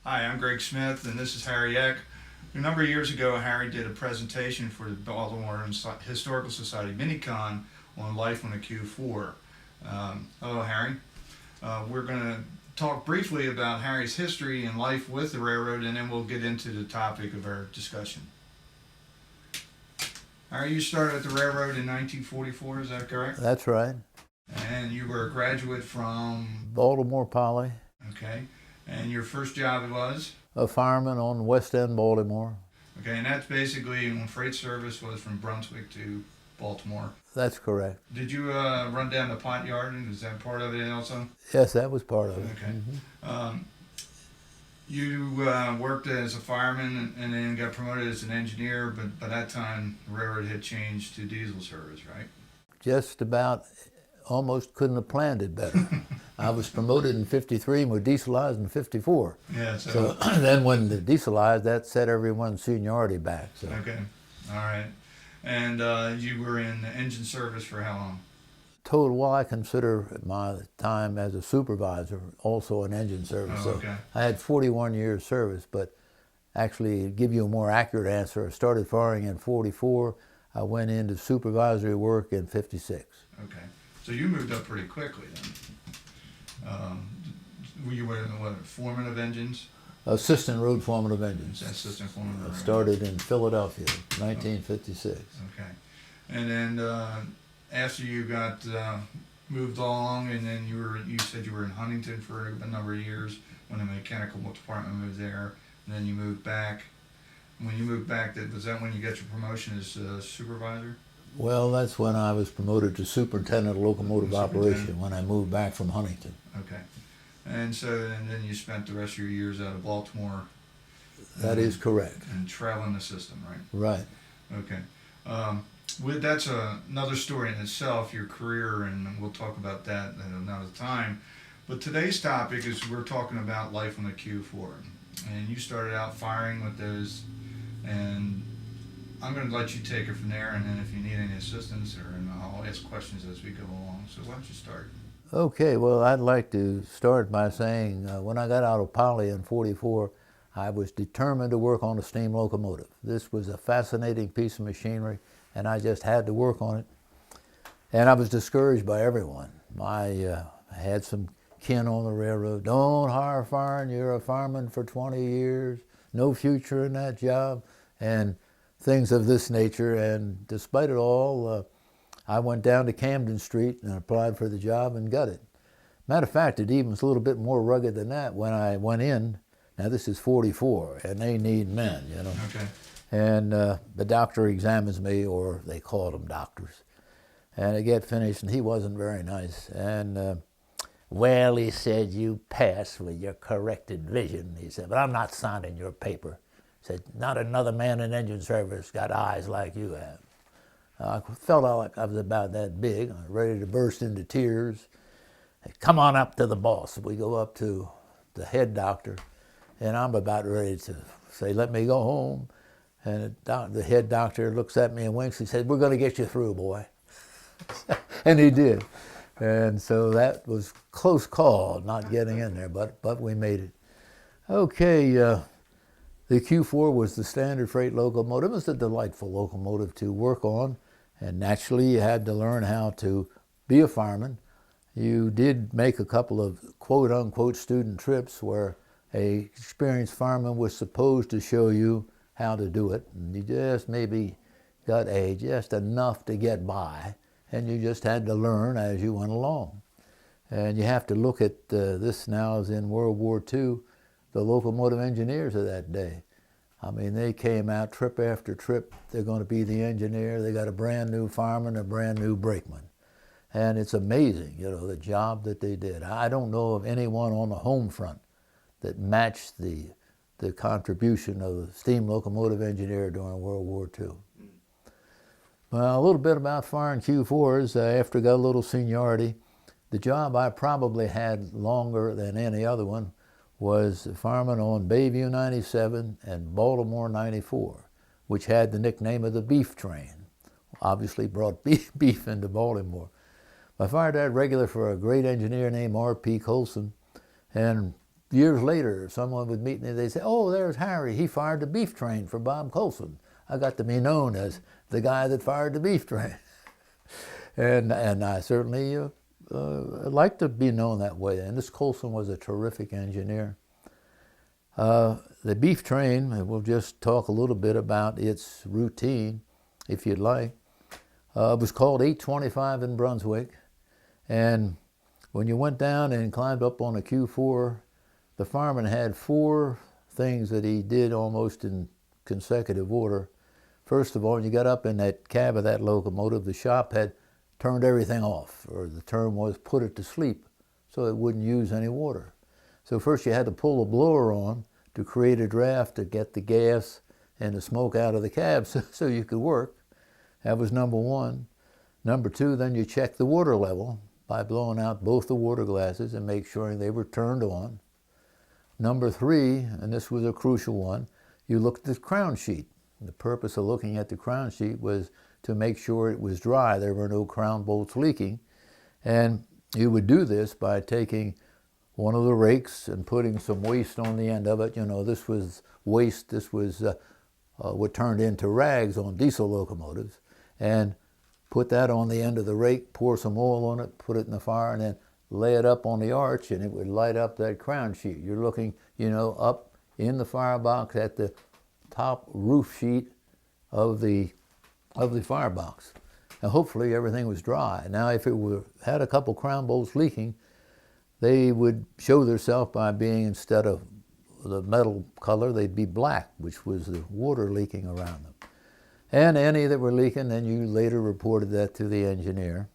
Hi, I'm Greg Smith, and this is Harry Eck. A number of years ago, Harry did a presentation for the Baltimore Historical Society Minicon on life on the Q-4. Hello, Harry. We're going to talk briefly about Harry's history and life with the railroad, and then we'll get into the topic of our discussion. Harry, you started at the railroad in 1944, is that correct? That's right. And you were a graduate from, Baltimore Poly, okay, and your first job was? a fireman on West End, Baltimore. Okay, and that's basically when freight service was from Brunswick to Baltimore. That's correct. Did you run down the pot yard, and is that part of it also? Yes, that was part of it. Okay. You worked as a fireman and then got promoted as an engineer, but by that time, the railroad had changed to diesel service, right? Just about, almost couldn't have planned it better. I was promoted in 53 and was dieselized in 54. Yeah, So then when the dieselized, that set everyone's seniority back. So. Okay, all right. And you were in engine service for how long? Total, well, I consider my time as a supervisor also an engine service. Oh, so okay. I had 41 years service, but actually, to give you a more accurate answer, I started firing in 44. I went into supervisory work in 56. Okay, so you moved up pretty quickly then. You were what, foreman of engines? Assistant road foreman of engines. Assistant foreman of I engines. started in Philadelphia, 1956. Okay, and then after you got moved along, and then you said you were in Huntington for a number of years when the mechanical department moved there, and then you moved back. When you moved back, was that when you got your promotion as supervisor? Well, that's when I was promoted to superintendent of locomotive operation when I moved back from Huntington. Okay, and then you spent the rest of your years out of Baltimore. That is correct. And traveling the system, right? Right. Okay. That's another story in itself, your career, and we'll talk about that at another time. But today's topic is we're talking about life on the Q4. And you started out firing with those, and I'm going to let you take it from there, and then if you need any assistance, and I'll ask questions as we go along. So why don't you start? Okay, well, I'd like to start by saying when I got out of Poly in 44, I was determined to work on a steam locomotive. This was a fascinating piece of machinery, and I just had to work on it. And I was discouraged by everyone. I had some kin on the railroad. Don't hire a fireman, you're a fireman for 20 years, no future in that job, and things of this nature. And despite it all, I went down to Camden Street and applied for the job and got it. Matter of fact, it even was a little bit more rugged than that when I went in. Now this is 44, and they need men, you know. Okay. And the doctor examines me, or they called them doctors. And I get finished, and he wasn't very nice. And, well, he said, you pass with your corrected vision. He said, but I'm not signing your paper. He said, not another man in engine service got eyes like you have. I felt like I was about that big, ready to burst into tears. Come on up to the boss. We go up to the head doctor, and I'm about ready to say, let me go home. And the head doctor looks at me and winks. He said, we're going to get you through, boy. And he did. And so that was close call, not getting in there, but we made it. Okay, the Q4 was the standard freight locomotive. It was a delightful locomotive to work on. And naturally, you had to learn how to be a fireman. You did make a couple of quote-unquote student trips where a experienced fireman was supposed to show you how to do it. And you just maybe got just enough to get by, and you just had to learn as you went along. And you have to look at this now as in World War II, the locomotive engineers of that day. I mean, they came out trip after trip. They're going to be the engineer. They got a brand new fireman, a brand new brakeman. And it's amazing, you know, the job that they did. I don't know of anyone on the home front that matched the contribution of the steam locomotive engineer during World War II. Well, a little bit about firing Q4s. After I got a little seniority, the job I probably had longer than any other one was fireman on Bayview 97 and Baltimore 94, which had the nickname of the beef train. Obviously brought beef into Baltimore. I fired that regular for a great engineer named R.P. Colson, and years later, someone would meet me, they'd say, oh, there's Harry. He fired the beef train for Bob Colson. I got to be known as the guy that fired the beef train. and I certainly like to be known that way. And this Colson was a terrific engineer. The beef train, we'll just talk a little bit about its routine, if you'd like. It was called 825 in Brunswick. And when you went down and climbed up on a Q-4, the fireman had 4 things that he did almost in consecutive order. First of all, you got up in that cab of that locomotive, the shop had turned everything off, or the term was put it to sleep, so it wouldn't use any water. So first you had to pull a blower on to create a draft to get the gas and the smoke out of the cab so you could work. That was number 1. Number 2, then you check the water level by blowing out both the water glasses and make sure they were turned on. Number 3, and this was a crucial one, you looked at the crown sheet. The purpose of looking at the crown sheet was to make sure it was dry. There were no crown bolts leaking. And you would do this by taking one of the rakes and putting some waste on the end of it. You know, this was waste. This was what turned into rags on diesel locomotives. And put that on the end of the rake, pour some oil on it, put it in the fire, and then lay it up on the arch, and it would light up that crown sheet. You're looking, you know, up in the firebox at the top roof sheet of the firebox. And hopefully everything was dry. Now, if it had a couple crown bolts leaking, they would show themselves by being, instead of the metal color, they'd be black, which was the water leaking around them. And any that were leaking, then you later reported that to the engineer.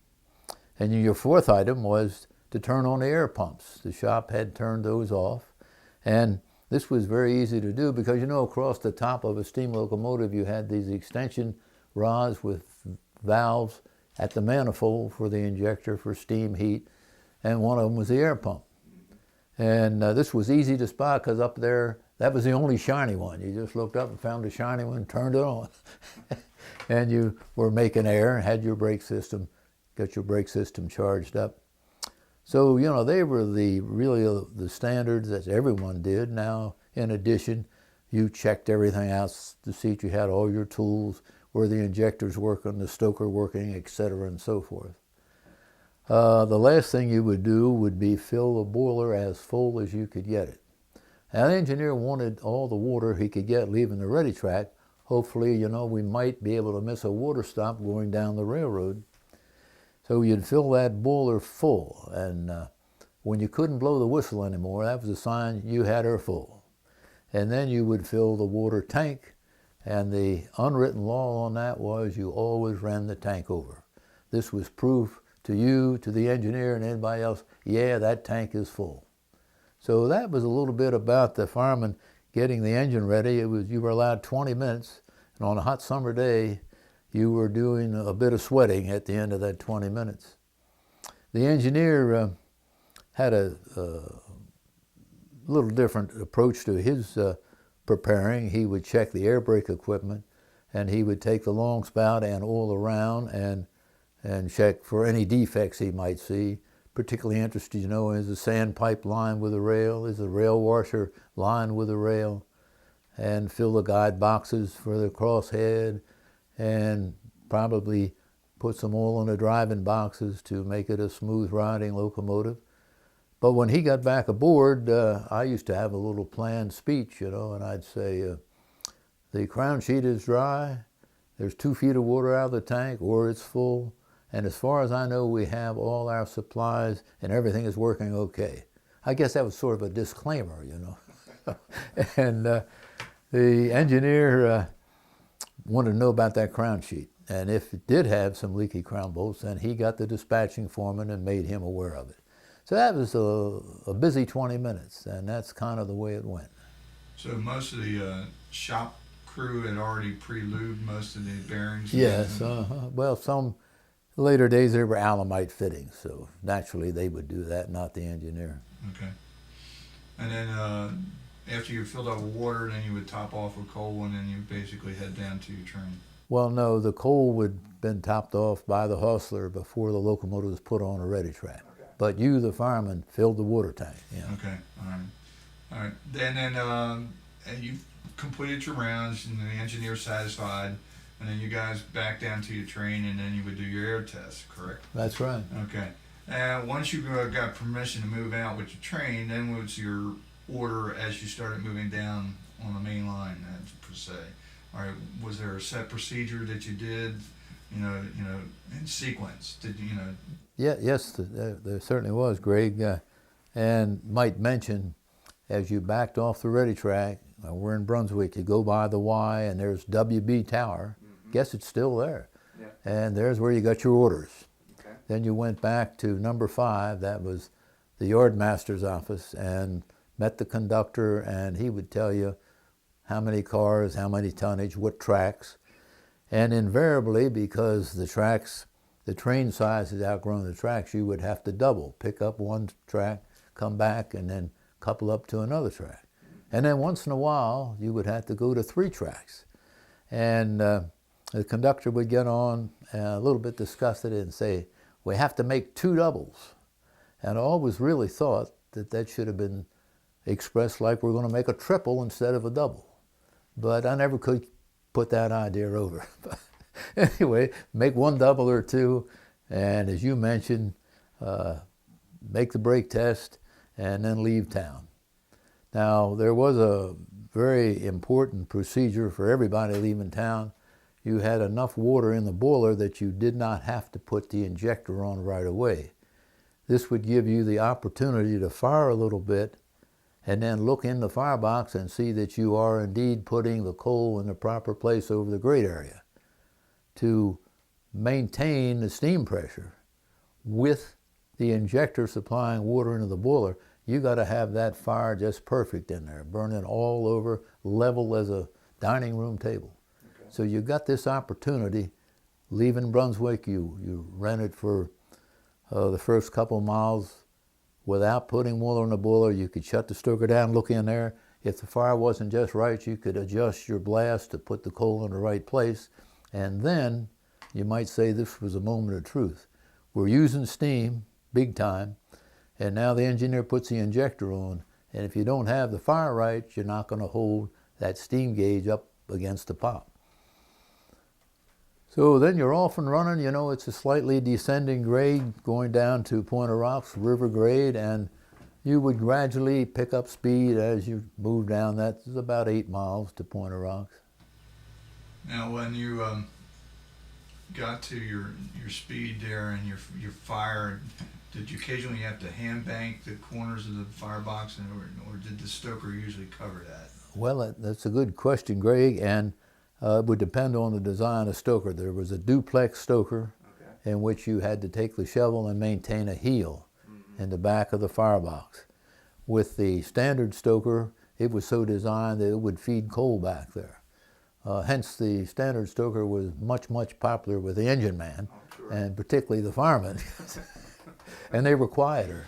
And your 4th item was to turn on the air pumps. The shop had turned those off. And this was very easy to do because, you know, across the top of a steam locomotive, you had these extension rods with valves at the manifold for the injector for steam heat. And one of them was the air pump. And this was easy to spot because up there, that was the only shiny one. You just looked up and found a shiny one, turned it on. And you were making air, had your brake system, got your brake system charged up. So, you know, they were really the standards that everyone did. Now, in addition, you checked everything out to see that you had all your tools, where the injectors working, the stoker working, etc., and so forth. The last thing you would do would be fill the boiler as full as you could get it. Now, the engineer wanted all the water he could get leaving the ready track. Hopefully, you know, we might be able to miss a water stop going down the railroad. So you'd fill that boiler full, and when you couldn't blow the whistle anymore, that was a sign you had her full. And then you would fill the water tank, and the unwritten law on that was you always ran the tank over. This was proof to you, to the engineer, and anybody else, yeah, that tank is full. So that was a little bit about the fireman getting the engine ready. You were allowed 20 minutes, and on a hot summer day, you were doing a bit of sweating at the end of that 20 minutes. The engineer had a little different approach to his preparing. He would check the air brake equipment, and he would take the long spout and oil around and check for any defects he might see. Particularly interested, you know, is the sandpipe lined with a rail? Is the rail washer lined with a rail? And fill the guide boxes for the crosshead, and probably put some oil in the driving boxes to make it a smooth riding locomotive. But when he got back aboard, I used to have a little planned speech, you know, and I'd say, the crown sheet is dry, there's 2 feet of water out of the tank, or it's full, and as far as I know, we have all our supplies and everything is working okay. I guess that was sort of a disclaimer, you know. And the engineer wanted to know about that crown sheet. And if it did have some leaky crown bolts, then he got the dispatching foreman and made him aware of it. So that was a busy 20 minutes, and that's kind of the way it went. So most of the shop crew had already pre-lubed most of the bearings? Yes, well, some later days there were alamite fittings, so naturally they would do that, not the engineer. Okay. And then after you filled up with water, then you would top off with coal, and then you basically head down to your train. Well, no, the coal would have been topped off by the hostler before the locomotive was put on a ready track. Okay. But you, the fireman, filled the water tank. Yeah. Okay, all right. All right. And you completed your rounds, and the engineer satisfied, and then you guys back down to your train, and then you would do your air test, correct? That's right. Okay. Once you got permission to move out with your train, then was your order as you started moving down on the main line, per se. All right. Was there a set procedure that you did, in sequence? Did you know? Yeah, yes, there certainly was, Greg. And might mention, as you backed off the ready track, we're in Brunswick, you go by the Y and there's WB Tower. Guess it's still there. Yeah. And there's where you got your orders. Okay. Then you went back to number 5, that was the yardmaster's office, and met the conductor, and he would tell you how many cars, how many tonnage, what tracks. And invariably, because the train size has outgrown the tracks, you would have to double, pick up one track, come back, and then couple up to another track. And then once in a while, you would have to go to 3 tracks. And the conductor would get on a little bit disgusted and say, we have to make 2 doubles. And I always really thought that should have been expressed like we're going to make a triple instead of a double. But I never could put that idea over. Anyway, make 1 double or 2, and as you mentioned, make the brake test, and then leave town. Now, there was a very important procedure for everybody leaving town. You had enough water in the boiler that you did not have to put the injector on right away. This would give you the opportunity to fire a little bit and then look in the firebox and see that you are indeed putting the coal in the proper place over the grate area. To maintain the steam pressure with the injector supplying water into the boiler, you got to have that fire just perfect in there, burning all over, level as a dining room table. Okay. So you got this opportunity, leaving Brunswick, you rented for the first couple miles without putting water in the boiler. You could shut the stoker down, look in there. If the fire wasn't just right, you could adjust your blast to put the coal in the right place. And then you might say this was a moment of truth. We're using steam, big time, and now the engineer puts the injector on, and if you don't have the fire right, you're not going to hold that steam gauge up against the pop. So then you're off and running. It's a slightly descending grade going down to Point of Rocks, river grade, and you would gradually pick up speed as you move down. That's about 8 miles to Point of Rocks. Now, when you got to your speed there and your fire, did you occasionally have to hand bank the corners of the firebox, or did the stoker usually cover that? Well, that's a good question, Greg, and it would depend on the design of stoker. There was a duplex stoker, okay, in which you had to take the shovel and maintain a heel in the back of the firebox. With the standard stoker, it was so designed that it would feed coal back there. Hence, the standard stoker was much, much popular with the engine man, sure, and particularly the firemen. And they were quieter.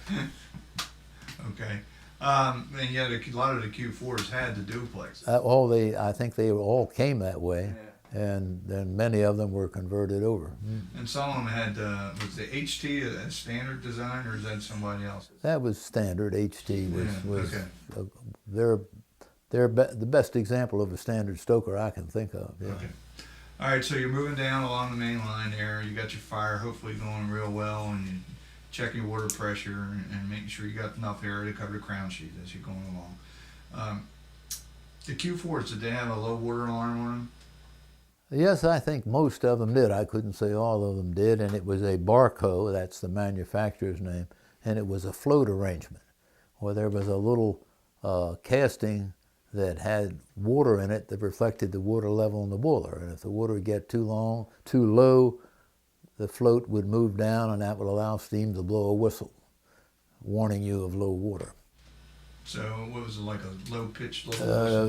Okay. And yet a lot of the Q4s had the duplex. I think they all came that way, yeah, and then many of them were converted over. And some of them had, was the HT a standard design, or is that somebody else's? That was standard. HT was okay. The best example of a standard stoker I can think of. Yeah. Okay. All right, so you're moving down along the main line there. You got your fire hopefully going real well, and you check your water pressure and making sure you got enough air to cover the crown sheet as you're going along. The Q4s, did they have a low water alarm on them? Yes, I think most of them did. I couldn't say all of them did, and it was a Barco, that's the manufacturer's name, and it was a float arrangement, where there was a little casting that had water in it that reflected the water level in the boiler. And if the water would get too low, the float would move down, and that would allow steam to blow a whistle, warning you of low water. So what was it, like a low-pitched little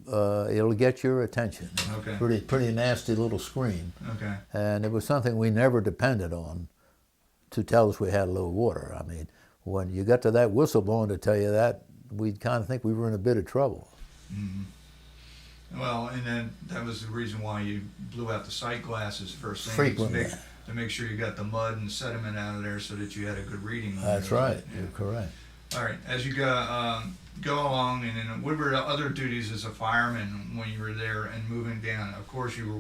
whistle? It'll get your attention. Okay. Pretty nasty little scream. Okay. And it was something we never depended on to tell us we had low water. I mean, when you got to that whistle blowing to tell you that, we'd kind of think we were in a bit of trouble. Mm-hmm. Well, and then that was the reason why you blew out the sight glasses first thing. Frequently. To make sure you got the mud and sediment out of there so that you had a good reading. That's right. Yeah. You're correct. All right. As you go along, and then what were the other duties as a fireman when you were there and moving down? Of course, you were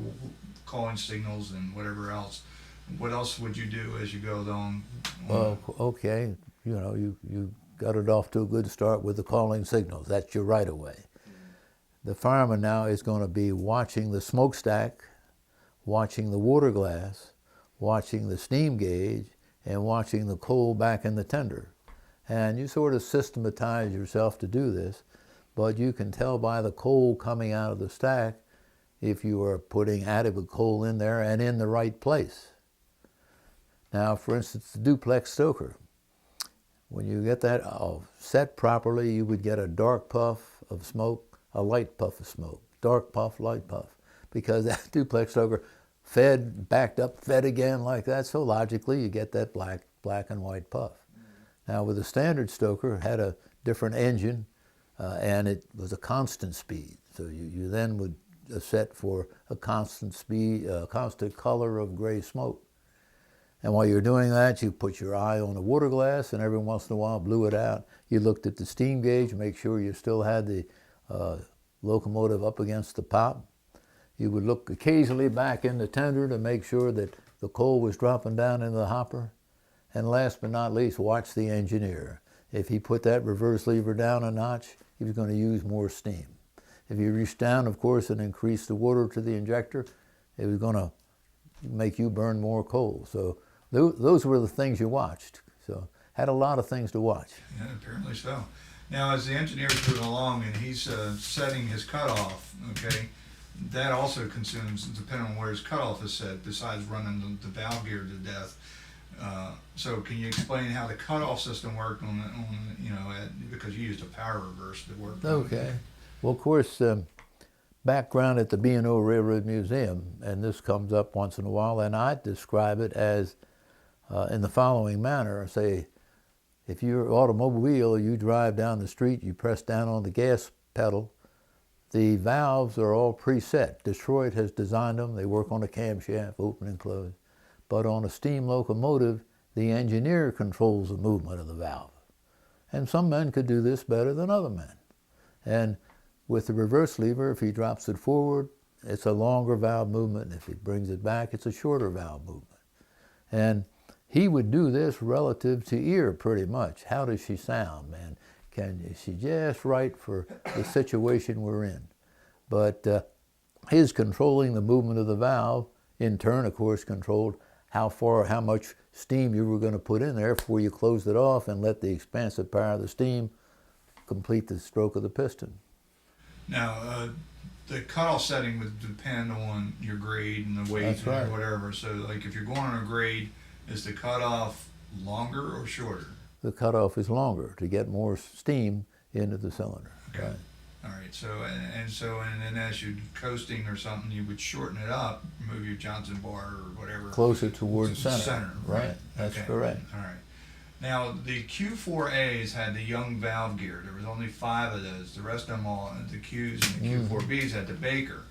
calling signals and whatever else. What else would you do as you go along? Well, okay, you got it off to a good start with the calling signals. That's your right of way. The fireman now is going to be watching the smokestack, watching the water glass, watching the steam gauge, and watching the coal back in the tender. And you sort of systematize yourself to do this, but you can tell by the coal coming out of the stack if you are putting adequate coal in there and in the right place. Now, for instance, the duplex stoker. When you get that set properly, you would get a dark puff of smoke, a light puff of smoke, dark puff, light puff, because that duplex stoker fed, backed up, fed again like that, so logically you get that black and white puff. Now, with a standard stoker, it had a different engine, and it was a constant speed. So you then would set for a constant speed, a constant color of gray smoke. And while you're doing that, you put your eye on the water glass, and every once in a while blew it out. You looked at the steam gauge, make sure you still had the locomotive up against the pop. You would look occasionally back in the tender to make sure that the coal was dropping down into the hopper. And last but not least, watch the engineer. If he put that reverse lever down a notch, he was going to use more steam. If you reached down, of course, and increased the water to the injector, it was going to make you burn more coal. So those were the things you watched. So had a lot of things to watch. Yeah, apparently so. Now, as the engineer's moving along and he's setting his cutoff, okay, that also consumes, depending on where his cutoff is set, besides running the valve gear to death. So can you explain how the cutoff system worked because you used a power reverse to work? Okay. Well, of course, background at the B&ORR Railroad Museum, and this comes up once in a while, and I describe it as in the following manner. I say, if you're automobile, you drive down the street, you press down on the gas pedal, the valves are all preset. Detroit has designed them. They work on a camshaft, open and close. But on a steam locomotive, the engineer controls the movement of the valve. And some men could do this better than other men. And with the reverse lever, if he drops it forward, it's a longer valve movement. If he brings it back, it's a shorter valve movement. And he would do this relative to ear pretty much. How does she sound, man? Is she just right for the situation we're in? But his controlling the movement of the valve, in turn, of course, controlled how much steam you were going to put in there before you closed it off and let the expansive power of the steam complete the stroke of the piston. Now, the cutoff setting would depend on your grade and the weight or whatever. So, like if you're going on a grade, is the cutoff longer or shorter? The cutoff is longer to get more steam into the cylinder. Okay. Right. All right. So and then as you're coasting or something, you would shorten it up, move your Johnson bar or whatever closer towards the center. Right. That's correct. All right. Now the Q4As had the young valve gear. There was only 5 of those. The rest of them all, the Qs and the Q4Bs had the Baker.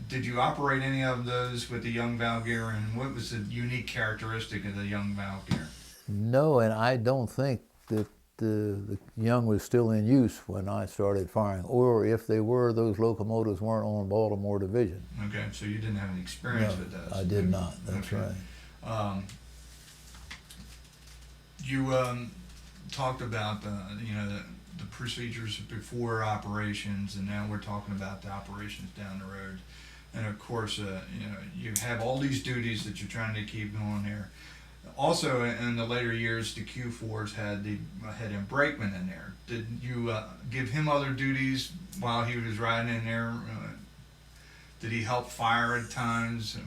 Did you operate any of those with the young valve gear, and what was the unique characteristic of the young valve gear? No, and I don't think that the young was still in use when I started firing, or if they were, those locomotives weren't on Baltimore division. Okay, so you didn't have any experience with those. I did not. That's okay. Right. You talked about the procedures before operations, and now we're talking about the operations down the road. And of course, you have all these duties that you're trying to keep going there. Also, in the later years, the Q4s had a brakeman in there. Did you give him other duties while he was riding in there? Did he help fire at times?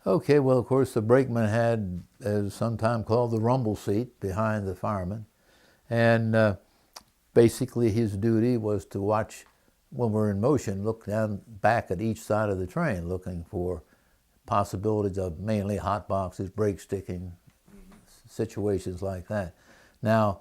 Okay, well, of course, the brakeman had, as sometimes called, the rumble seat behind the fireman. And basically his duty was to watch, when we're in motion, look down back at each side of the train, looking for possibilities of mainly hot boxes, brake sticking, situations like that. Now,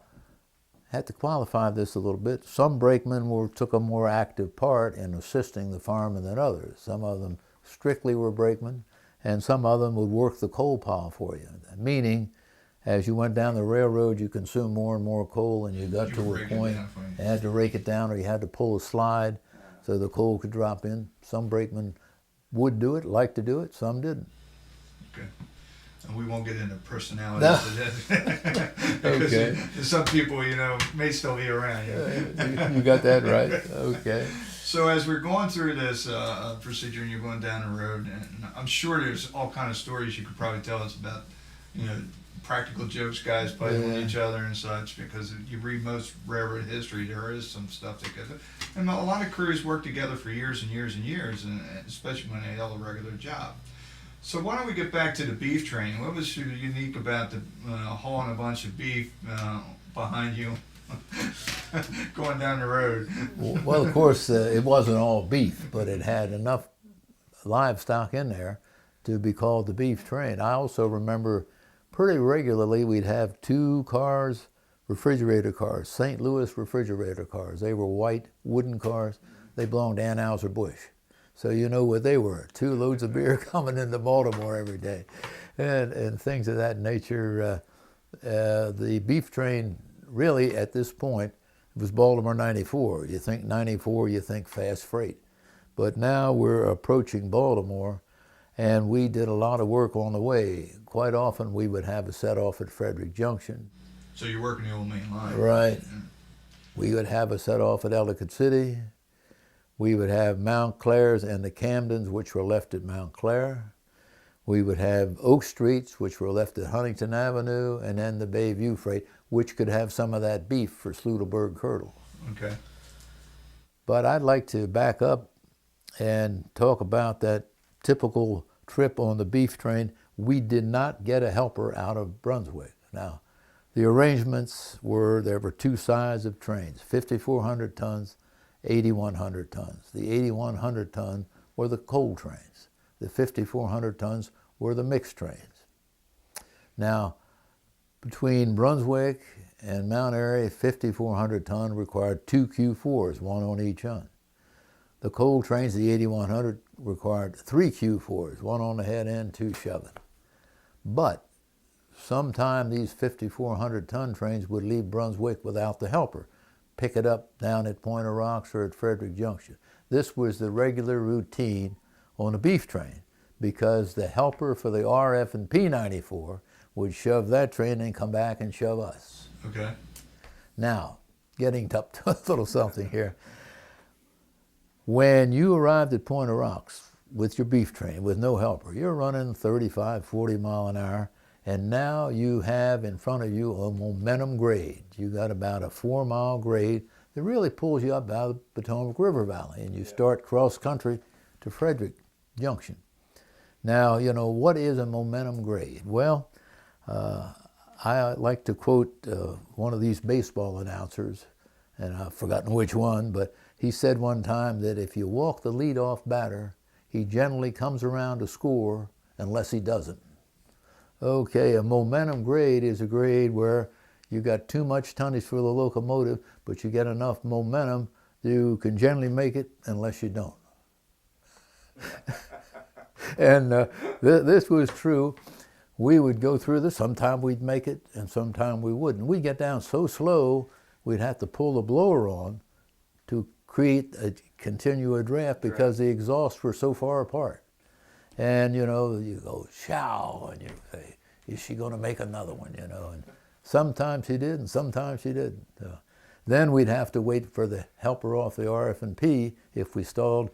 I had to qualify this a little bit. Some brakemen took a more active part in assisting the firemen than others. Some of them strictly were brakemen, and some of them would work the coal pile for you, meaning As you went down the railroad, you consumed more and more coal, and you got You to a rake it point down for you. you had to rake it down, or you had to pull a slide so the coal could drop in. Some brakemen would do it, liked to do it, some didn't. Okay. And we won't get into personalities No. today. Okay. Some people, may still be around. You got that right. Okay. So as we're going through this procedure and you're going down the road, and I'm sure there's all kind of stories you could probably tell us about, practical jokes guys playing with each other and such, because if you read most railroad history, there is some stuff that goes. And a lot of crews work together for years and years and years, and especially when they have a regular job. So why don't we get back to the beef train? What was unique about the hauling a bunch of beef behind you going down the road? Well, of course, it wasn't all beef, but it had enough livestock in there to be called the beef train. I also remember pretty regularly we'd have 2 cars, refrigerator cars, St. Louis refrigerator cars. They were white wooden cars. They belonged to Anheuser-Busch. So you know what they were, 2 loads of beer coming into Baltimore every day, and things of that nature. The beef train, really, at this point, it was Baltimore 94. You think 94, you think fast freight. But now we're approaching Baltimore, and we did a lot of work on the way. Quite often we would have a set off at Frederick Junction. So you're working the old main line. Right. We would have a set off at Ellicott City. We would have Mount Clair's and the Camdens, which were left at Mount Clair. We would have Oak Streets, which were left at Huntington Avenue, and then the Bayview freight, which could have some of that beef for Sludelberg Curdle. Okay. But I'd like to back up and talk about that typical trip on the beef train. We did not get a helper out of Brunswick. Now, the arrangements were, there were 2 sides of trains, 5,400 tons, 8,100 tons. The 8,100 ton were the coal trains. The 5,400 tons were the mixed trains. Now, between Brunswick and Mount Airy, 5,400 ton required 2 Q4s, 1 on each end. The coal trains, the 8,100, required 3 Q4s, 1 on the head end, 2 shoving. But sometime these 5,400 ton trains would leave Brunswick without the helper, pick it up down at Point of Rocks or at Frederick Junction. This was the regular routine on a beef train, because the helper for the RF and P94 would shove that train and come back and shove us. Okay. Now, getting up to a little something here. When you arrived at Point of Rocks with your beef train with no helper, you're running 35, 40 mile an hour, and now you have in front of you a momentum grade. You got about a 4 mile grade that really pulls you up out of the Potomac River Valley, and you start cross country to Frederick Junction. Now, what is a momentum grade? Well, I like to quote one of these baseball announcers, and I've forgotten which one, but he said one time that if you walk the leadoff batter, he generally comes around to score unless he doesn't. Okay, a momentum grade is a grade where you got too much tonnage for the locomotive, but you get enough momentum you can generally make it unless you don't. And this was true. We would go through this. Sometime we'd make it, and sometime we wouldn't. We'd get down so slow, we'd have to pull the blower on to create a continuous draft because the exhausts were so far apart. And, you go, "Chow," and you say, "Is she going to make another one?" And sometimes she did, and sometimes she didn't. Then we'd have to wait for the helper off the RF&P, if we stalled,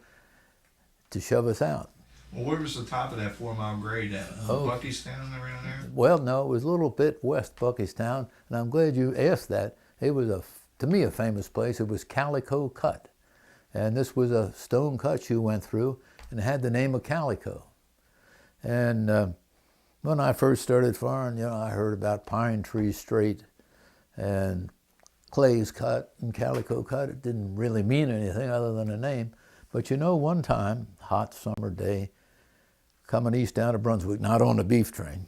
to shove us out. Well, where was the top of that 4 mile grade at? Buckystown around there? Well, no, it was a little bit west Buckystown, and I'm glad you asked that. It was, to me, a famous place. It was Calico Cut. And this was a stone cut you went through, and it had the name of Calico. And when I first started farming, I heard about Pine Tree Strait and Clay's Cut and Calico Cut. It didn't really mean anything other than a name. But one time, hot summer day, coming east down to Brunswick, not on the beef train,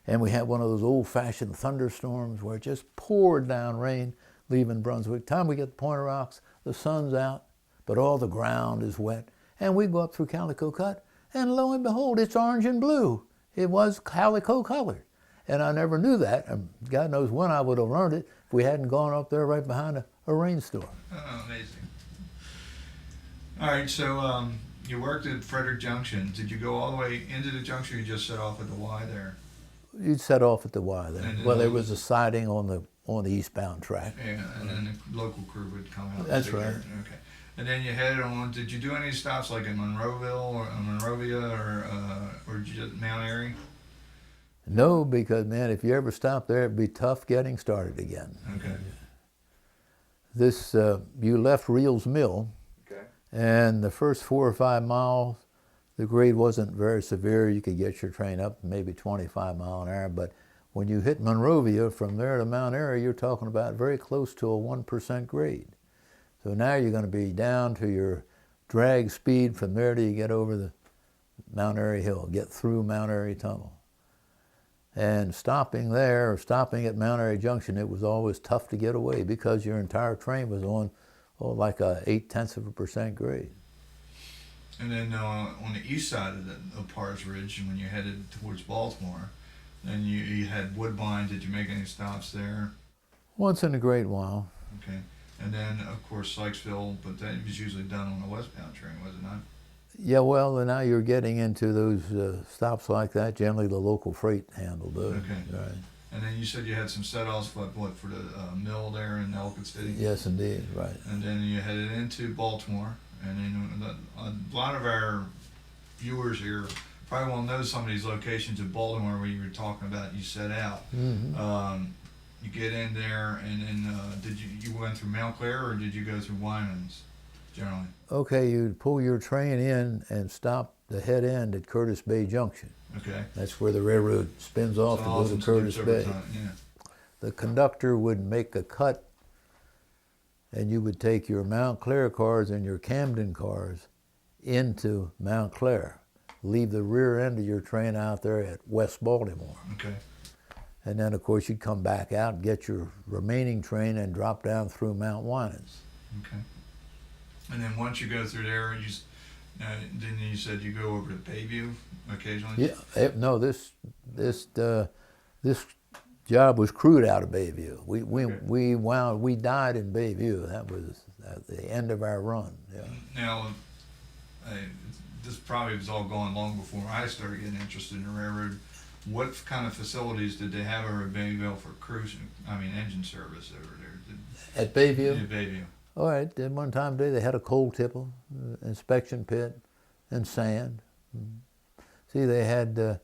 and we had one of those old-fashioned thunderstorms where it just poured down rain leaving Brunswick. Time we get to Point of Rocks, the sun's out, but all the ground is wet, and we go up through Calico Cut, and lo and behold, it's orange and blue. It was calico colored. And I never knew that. And God knows when I would have learned it if we hadn't gone up there right behind a rainstorm. Oh, amazing. All right, so you worked at Frederick Junction. Did you go all the way into the junction, or you just set off at the Y there? You'd set off at the Y there. And then Well, there was a siding on the eastbound track. Yeah, and then the local crew would come out. That's and take right. care. Okay. And then you headed on. Did you do any stops like in Monroeville or Monrovia or just Mount Airy? No, because man, if you ever stopped there, it'd be tough getting started again. Okay. This you left Reels Mill, Okay. and the first 4 or 5 miles, the grade wasn't very severe. You could get your train up maybe 25 mile an hour, but when you hit Monrovia, from there to Mount Airy, you're talking about very close to a 1% grade. So now you're going to be down to your drag speed from there till you get over the Mount Airy Hill, get through Mount Airy Tunnel. And stopping there, or stopping at Mount Airy Junction, it was always tough to get away because your entire train was on like a 0.8% grade. And then on the east side of Pars Ridge, when you headed towards Baltimore, then you had Woodbine. Did you make any stops there? Once in a great while. Okay. And then, of course, Sykesville, but that was usually done on the westbound train, was it not? Yeah, well, now you're getting into those stops like that. Generally, the local freight handled those. Okay. Right. And then you said you had some set-offs for the mill there in Ellicott City? Yes, indeed, right. And then you headed into Baltimore. And then a lot of our viewers here probably won't know some of these locations in Baltimore where you were talking about you set out. Mm-hmm. You get in there, and then did you went through Mount Clair, or did you go through Wyman's generally? Okay, you'd pull your train in and stop the head end at Curtis Bay Junction. Okay. That's where the railroad spins off to go to Curtis Bay. Yeah. The conductor would make a cut, and you would take your Mount Clair cars and your Camden cars into Mount Clair. Leave the rear end of your train out there at West Baltimore. Okay. And then, of course, you'd come back out, get your remaining train, and drop down through Mount Winans. Okay. And then once you go through there, then you said you go over to Bayview occasionally? Yeah, no, this job was crewed out of Bayview. We died in Bayview. That was at the end of our run. Yeah. Now, this probably was all going long before I started getting interested in the railroad. What kind of facilities did they have over at Bayview for engine service over there? At Bayview? Yeah, Bayview. All right, at one time they had a coal tipple, inspection pit, and sand. See, they had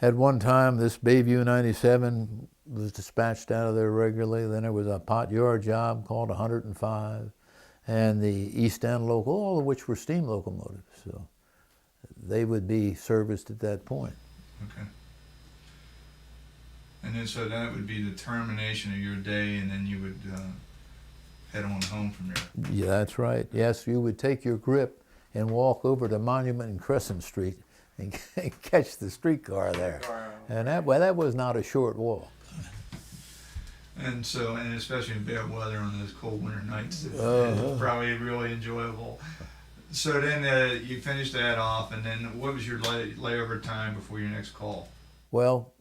one time this Bayview 97 was dispatched out of there regularly. Then there was a pot yard job called 105, and the East End local, all of which were steam locomotives. So they would be serviced at that point. Okay. And then so that would be the termination of your day, and then you would head on home from there. Yeah, that's right. Yes, you would take your grip and walk over to Monument and Crescent Street and catch the streetcar there. And that was not a short walk. And so, and especially in bad weather on those cold winter nights, it's probably really enjoyable. So then you finished that off, and then what was your layover time before your next call? Well,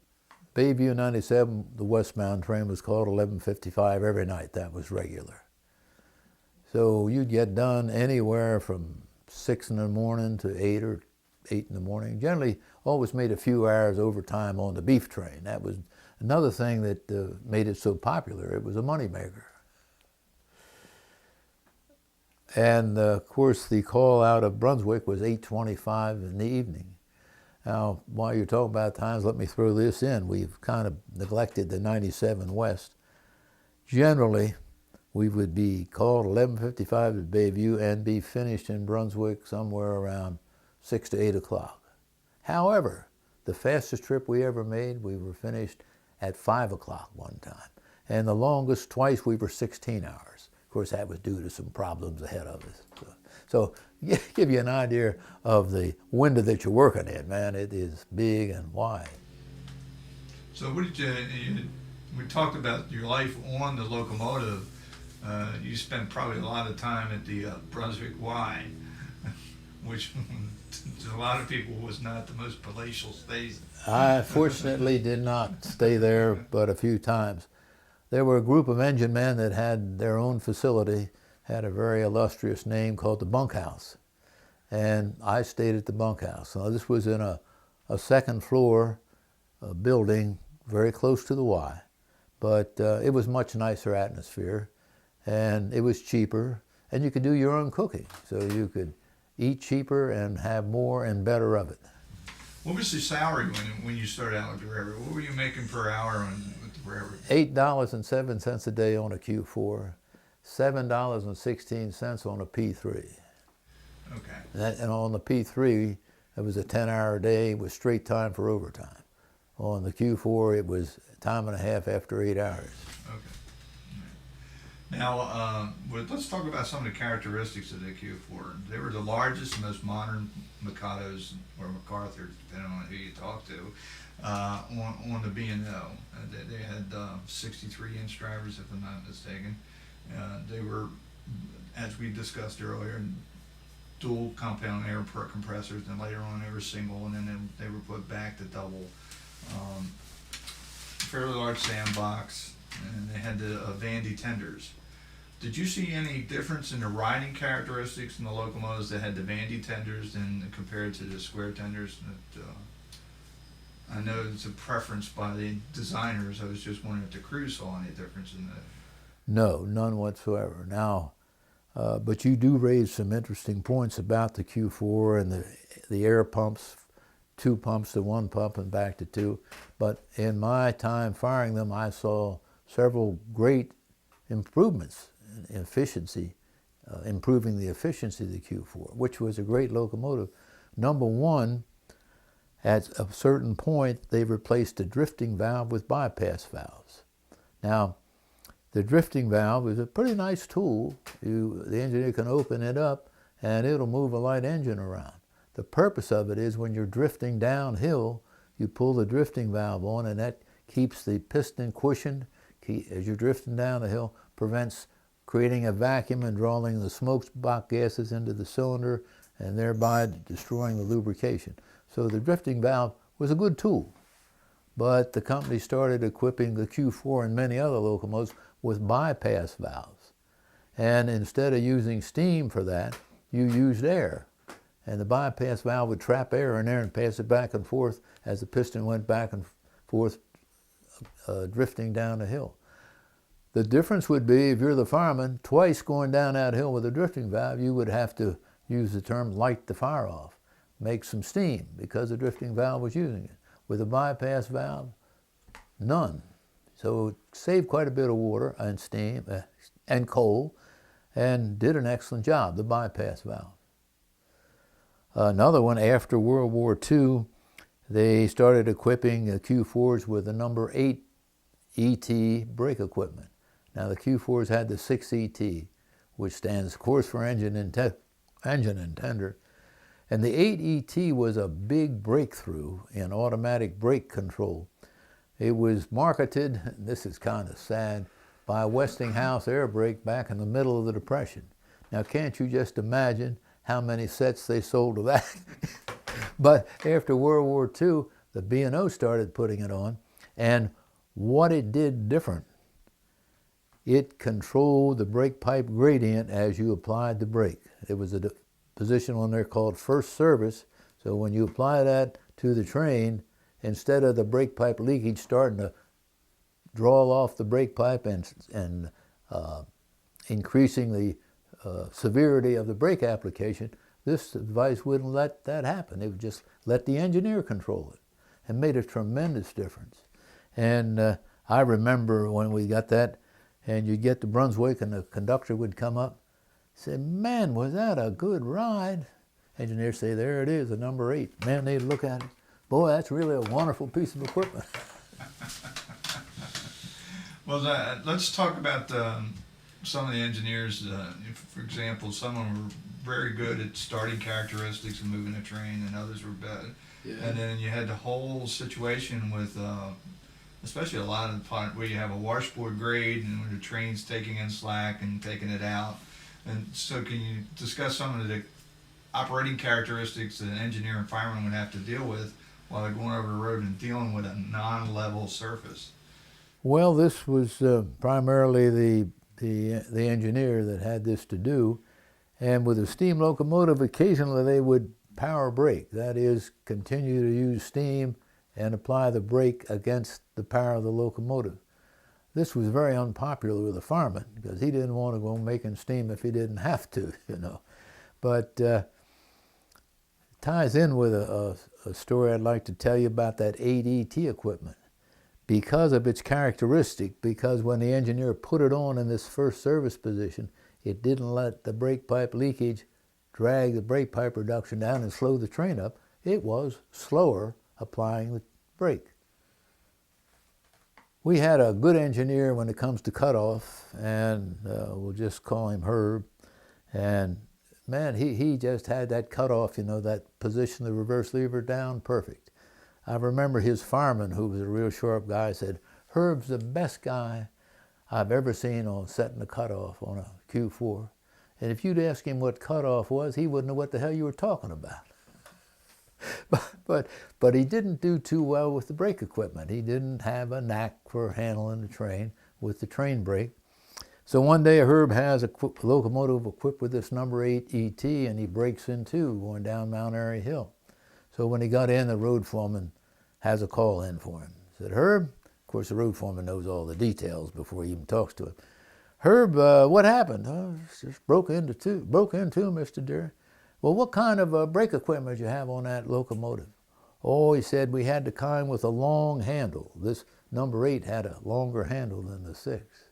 Bayview 97, the westbound train was called 11:55 every night. That was regular. So you'd get done anywhere from 6 in the morning to 8 or 8 in the morning. Generally, always made a few hours overtime on the beef train. That was another thing that made it so popular. It was a moneymaker. And of course, the call out of Brunswick was 8:25 in the evening. Now, while you're talking about times, let me throw this in. We've kind of neglected the 97 West. Generally, we would be called 11:55 at Bayview and be finished in Brunswick somewhere around 6 to 8 o'clock. However, the fastest trip we ever made, we were finished at 5 o'clock one time. And the longest, twice, we were 16 hours. Of course, that was due to some problems ahead of us. So give you an idea of the window that you're working in, man. It is big and wide. So what did we talked about your life on the locomotive. You spent probably a lot of time at the Brunswick Y. which to a lot of people was not the most palatial state. I fortunately did not stay there but a few times. There were a group of engine men that had their own facility, had a very illustrious name called the bunkhouse. And I stayed at the bunkhouse. Now this was in a second floor building very close to the Y. But it was much nicer atmosphere, and it was cheaper, and you could do your own cooking. So you could eat cheaper and have more and better of it. What was the salary when you started out with the railroad? What were you making per hour with the railroad? $8.07 a day on a Q4, $7.16 on a P3. Okay. And on the P3, it was a 10-hour day with straight time for overtime. On the Q4, it was time and a half after 8 hours. Okay. Now, let's talk about some of the characteristics of the Q4. They were the largest, most modern Mikados, or MacArthurs, depending on who you talk to, on the B&O. They had 63-inch drivers, if I'm not mistaken. They were, as we discussed earlier, dual compound air compressors, and later on they were single, and then they were put back to double. Fairly large sandbox, and they had the Vandy tenders. Did you see any difference in the riding characteristics in the locomotives that had the Vandy tenders and compared to the square tenders? I know it's a preference by the designers. I was just wondering if the crew saw any difference in that. No, none whatsoever. Now, but you do raise some interesting points about the Q4 and the air pumps, 2 pumps to 1 pump and back to 2. But in my time firing them, I saw several great improvements in efficiency, improving the efficiency of the Q4, which was a great locomotive. Number one, at a certain point, they replaced the drifting valve with bypass valves. Now, the drifting valve is a pretty nice tool. The engineer can open it up and it'll move a light engine around. The purpose of it is when you're drifting downhill, you pull the drifting valve on, and that keeps the piston cushioned as you're drifting down the hill, prevents creating a vacuum and drawing the smokestack gases into the cylinder and thereby destroying the lubrication. So the drifting valve was a good tool. But the company started equipping the Q4 and many other locomotives with bypass valves. And instead of using steam for that, you used air. And the bypass valve would trap air in there and pass it back and forth as the piston went back and forth, drifting down the hill. The difference would be, if you're the fireman, twice going down that hill with a drifting valve, you would have to use the term light the fire off, make some steam, because the drifting valve was using it. With a bypass valve, none. So it saved quite a bit of water and steam and coal, and did an excellent job, the bypass valve. Another one, after World War II, they started equipping the Q4s with the number 8 ET brake equipment. Now the Q4s had the 6 ET, which stands, of course, for engine and tender. And the 8 ET was a big breakthrough in automatic brake control. It was marketed, and this is kind of sad, by Westinghouse air brake back in the middle of the Depression. Now can't you just imagine how many sets they sold of that? But after World War II, the B&O started putting it on, and what it did different, it controlled the brake pipe gradient as you applied the brake. There was a position on there called first service, so when you apply that to the train, instead of the brake pipe leakage starting to draw off the brake pipe and increasing the severity of the brake application, this device wouldn't let that happen. It would just let the engineer control it, and made a tremendous difference. And I remember when we got that, and you'd get to Brunswick and the conductor would come up, say, "Man, was that a good ride?" Engineers say, "There it is, the number 8. Man, they'd look at it, "Boy, that's really a wonderful piece of equipment." Well, let's talk about some of the engineers. For example, some of them were very good at starting characteristics and moving a train, and others were bad. Yeah. And then you had the whole situation with, especially a lot of the part where you have a washboard grade and when the train's taking in slack and taking it out. And so can you discuss some of the operating characteristics that an engineer and fireman would have to deal with while they're going over the road and dealing with a non-level surface? Well, this was primarily the engineer that had this to do. And with a steam locomotive, occasionally they would power brake. That is, continue to use steam and apply the brake against the power of the locomotive. This was very unpopular with the fireman because he didn't want to go making steam if he didn't have to, you know. But it ties in with a story I'd like to tell you about that ADT equipment. Because of its characteristic, because when the engineer put it on in this first service position, it didn't let the brake pipe leakage drag the brake pipe reduction down and slow the train up. It was slower applying the brake. We had a good engineer when it comes to cutoff, and we'll just call him Herb. And man, he just had that cutoff, you know, that position the reverse lever down, perfect. I remember his fireman, who was a real sharp guy, said, "Herb's the best guy I've ever seen on setting the cutoff on a Q-4. And if you'd ask him what cutoff was, he wouldn't know what the hell you were talking about." But he didn't do too well with the brake equipment. He didn't have a knack for handling the train with the train brake. So one day Herb has a locomotive equipped with this number 8 ET, and he breaks in two going down Mount Airy Hill. So when he got in, the road foreman has a call in for him. He said, "Herb," of course the road foreman knows all the details before he even talks to him. "Herb, what happened?" "Oh, it's just broke in two, Mr. Derry." "Well, what kind of brake equipment did you have on that locomotive?" "Oh," he said, "we had the kind with a long handle. This number 8 had a longer handle than the 6.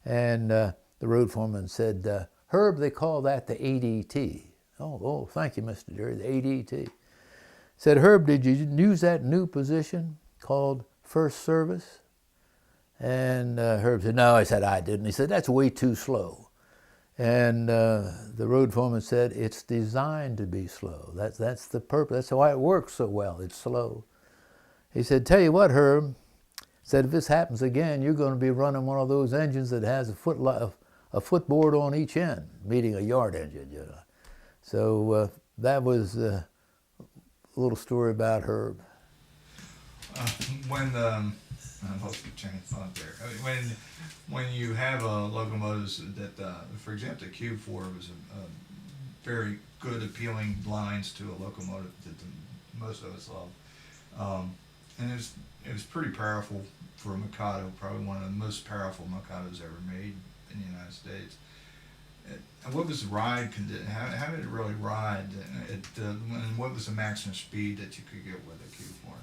And the road foreman said, "Herb, they call that the ADT." Oh, thank you, Mr. Derry, the ADT. Said, "Herb, did you use that new position called first service?" And Herb said, "No," I said, "I didn't." He said, "That's way too slow." And the road foreman said, "It's designed to be slow. That's the purpose. That's why it works so well. It's slow." He said, "Tell you what, Herb," said, "if this happens again, you're going to be running one of those engines that has a footboard on each end," meaning a yard engine, you know. So that was a little story about Herb. I lost the chain of thought there. I mean, when you have locomotives that, for example, the Q4 was a very good, appealing lines to a locomotive that most of us love, and it was pretty powerful for a Mikado, probably one of the most powerful Mikados ever made in the United States. And what was the ride condition? How did it really ride? And what was the maximum speed that you could get with a Q4?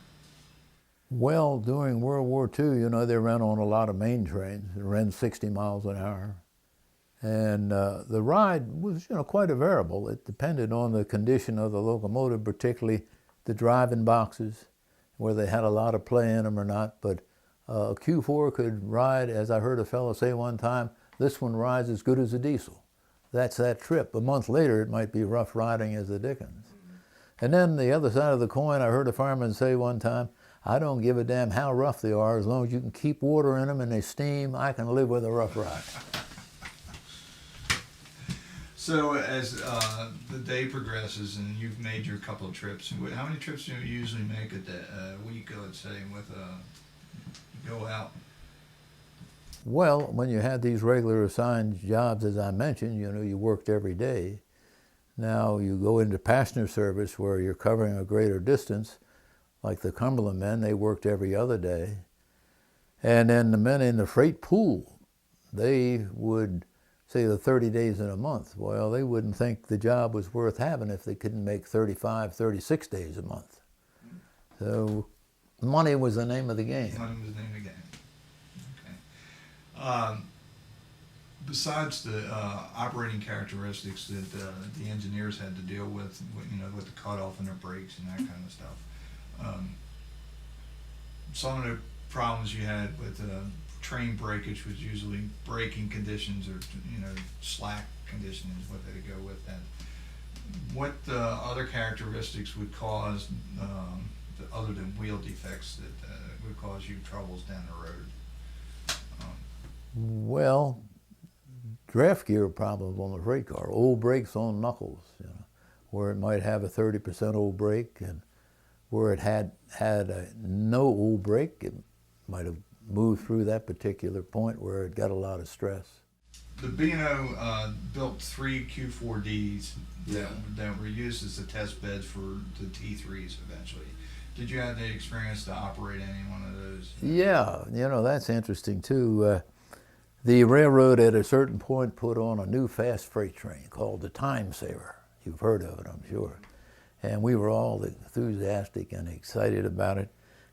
Well, during World War II, you know, they ran on a lot of main trains. They ran 60 miles an hour. And the ride was, you know, quite a variable. It depended on the condition of the locomotive, particularly the driving boxes, whether they had a lot of play in them or not. But a Q4 could ride, as I heard a fellow say one time, "This one rides as good as a diesel." That's that trip. A month later, it might be rough riding as the dickens. And then the other side of the coin, I heard a fireman say one time, "I don't give a damn how rough they are, as long as you can keep water in them and they steam, I can live with a rough ride." So as the day progresses and you've made your couple of trips, how many trips do you usually make a week, I would say, with go out? Well, when you had these regular assigned jobs, as I mentioned, you know, you worked every day. Now you go into passenger service where you're covering a greater distance, like the Cumberland men, they worked every other day. And then the men in the freight pool, they would say the 30 days in a month. Well, they wouldn't think the job was worth having if they couldn't make 35, 36 days a month. So money was the name of the game. Money was the name of the game. Besides the operating characteristics that the engineers had to deal with, you know, with the cutoff and the brakes and that kind of stuff, some of the problems you had with train breakage was usually braking conditions or, you know, slack conditions, what they go with that. What other characteristics would cause, other than wheel defects, that would cause you troubles down the road? Well, draft gear problems on the freight car, old brakes on knuckles, you know. where it might have a 30% old brake, and where it had no old brake, it might have moved through that particular point where it got a lot of stress. The B&O built 3 Q4Ds that were used as the test beds for the T3s eventually. Did you have the experience to operate any one of those? Yeah, you know, that's interesting too. The railroad at a certain point put on a new fast freight train called the Time Saver. You've heard of it, I'm sure. And we were all enthusiastic and excited about it.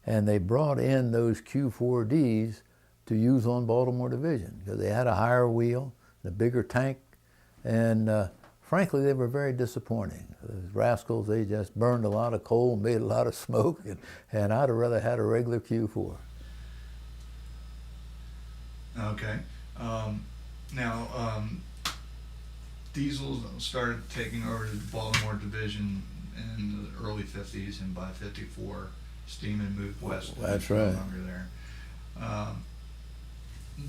And they brought in those Q4Ds to use on Baltimore Division because they had a higher wheel, a bigger tank, and frankly, they were very disappointing. Those rascals, they just burned a lot of coal, made a lot of smoke, and I'd have rather had a regular Q4. Okay. Diesels started taking over the Baltimore Division in the early 50s, and by 54, steam had moved west. That's right. No longer there.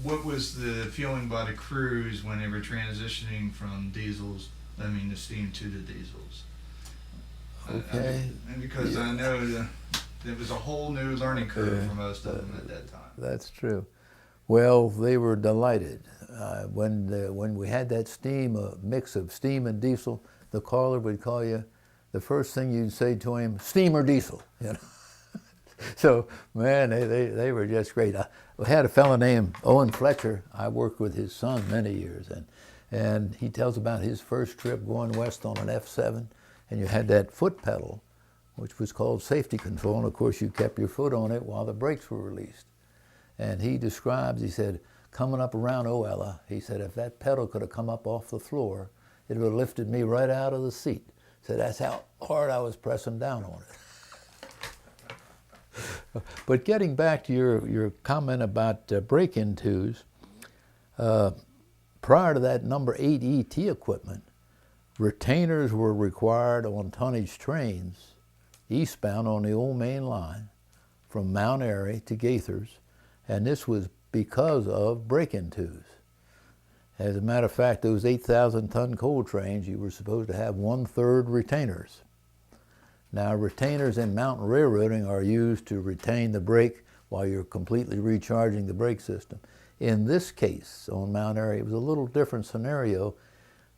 What was the feeling by the crews when they were transitioning from diesels, the steam to the diesels? Okay. And because I know it was a whole new learning curve for most of them at that time. That's true. Well, they were delighted. When we had that steam, a mix of steam and diesel, the caller would call you, the first thing you'd say to him, steam or diesel, you know. So, man, they were just great. I had a fellow named Owen Fletcher. I worked with his son many years, and he tells about his first trip going west on an F7, and you had that foot pedal, which was called safety control, and of course you kept your foot on it while the brakes were released. And he describes, he said, coming up around Oella, he said, if that pedal could have come up off the floor, it would have lifted me right out of the seat. So that's how hard I was pressing down on it. But getting back to your comment about break-in twos, prior to that number 8 ET equipment, retainers were required on tonnage trains eastbound on the old main line from Mount Airy to Gaithers, and this was because of break-in twos. As a matter of fact, those 8,000-ton coal trains, you were supposed to have 1/3 retainers. Now, retainers in mountain railroading are used to retain the brake while you're completely recharging the brake system. In this case, on Mount Airy, it was a little different scenario.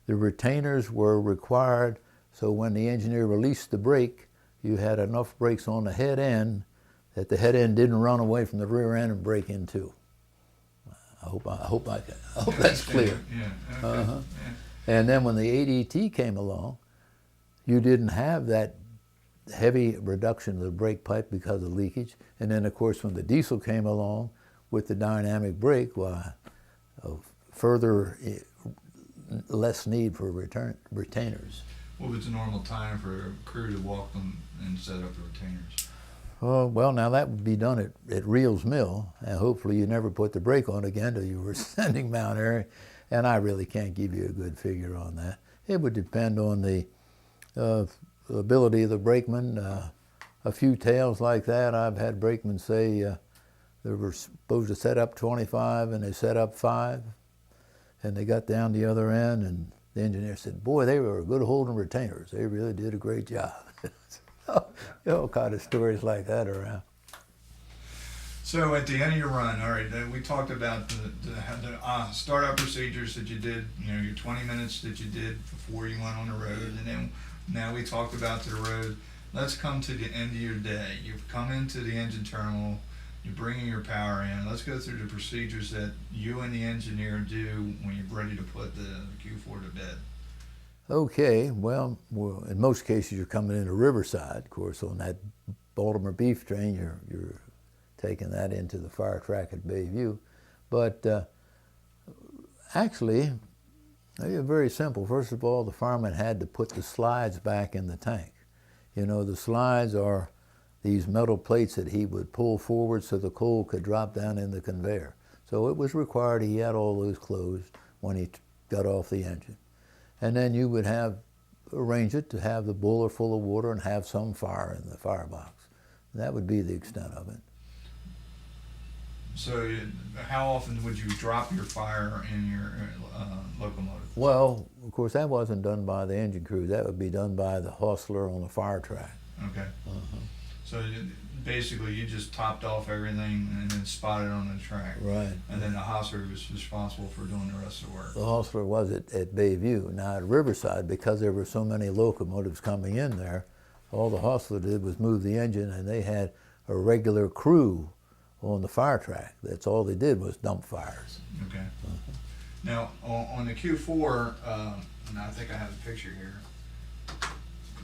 The retainers were required, so when the engineer released the brake, you had enough brakes on the head end that the head end didn't run away from the rear end and break in two. I hope that's clear. Yeah. Okay. Yeah. And then when the 8ET came along, you didn't have that heavy reduction of the brake pipe because of leakage. And then, of course, when the diesel came along with the dynamic brake, further less need for retainers. What was the normal time for a crew to walk them and set up the retainers? Well, now that would be done at Reel's Mill, and hopefully you never put the brake on again till you were sending Mount Airy, and I really can't give you a good figure on that. It would depend on the ability of the brakeman. A few tales like that, I've had brakemen say they were supposed to set up 25 and they set up 5, and they got down the other end, and the engineer said, boy, they were good holding retainers. They really did a great job. All kind of stories like that around. So at the end of your run, all right, we talked about the startup procedures that you did, your 20 minutes that you did before you went on the road, and then now we talked about the road. Let's come to the end of your day. You've come into the engine terminal, you're bringing your power in. Let's go through the procedures that you and the engineer do when you're ready to put the Q4 to bed. Okay, well, in most cases you're coming into Riverside. Of course, on that Baltimore beef train, you're taking that into the fire track at Bayview. But actually, it's very simple. First of all, the fireman had to put the slides back in the tank. The slides are these metal plates that he would pull forward so the coal could drop down in the conveyor. So it was required he had all those closed when he got off the engine. And then you would arrange it to have the boiler full of water and have some fire in the firebox. And that would be the extent of it. So how often would you drop your fire in your locomotive? Well, of course, that wasn't done by the engine crew. That would be done by the hostler on the fire track. Okay. So basically, you just topped off everything and then spotted on the track. Right. And then the hostler was responsible for doing the rest of the work. The hostler was at Bayview. Now at Riverside, because there were so many locomotives coming in there, all the hostler did was move the engine, and they had a regular crew on the fire track. That's all they did was dump fires. Okay. Now on the Q4, and I think I have a picture here.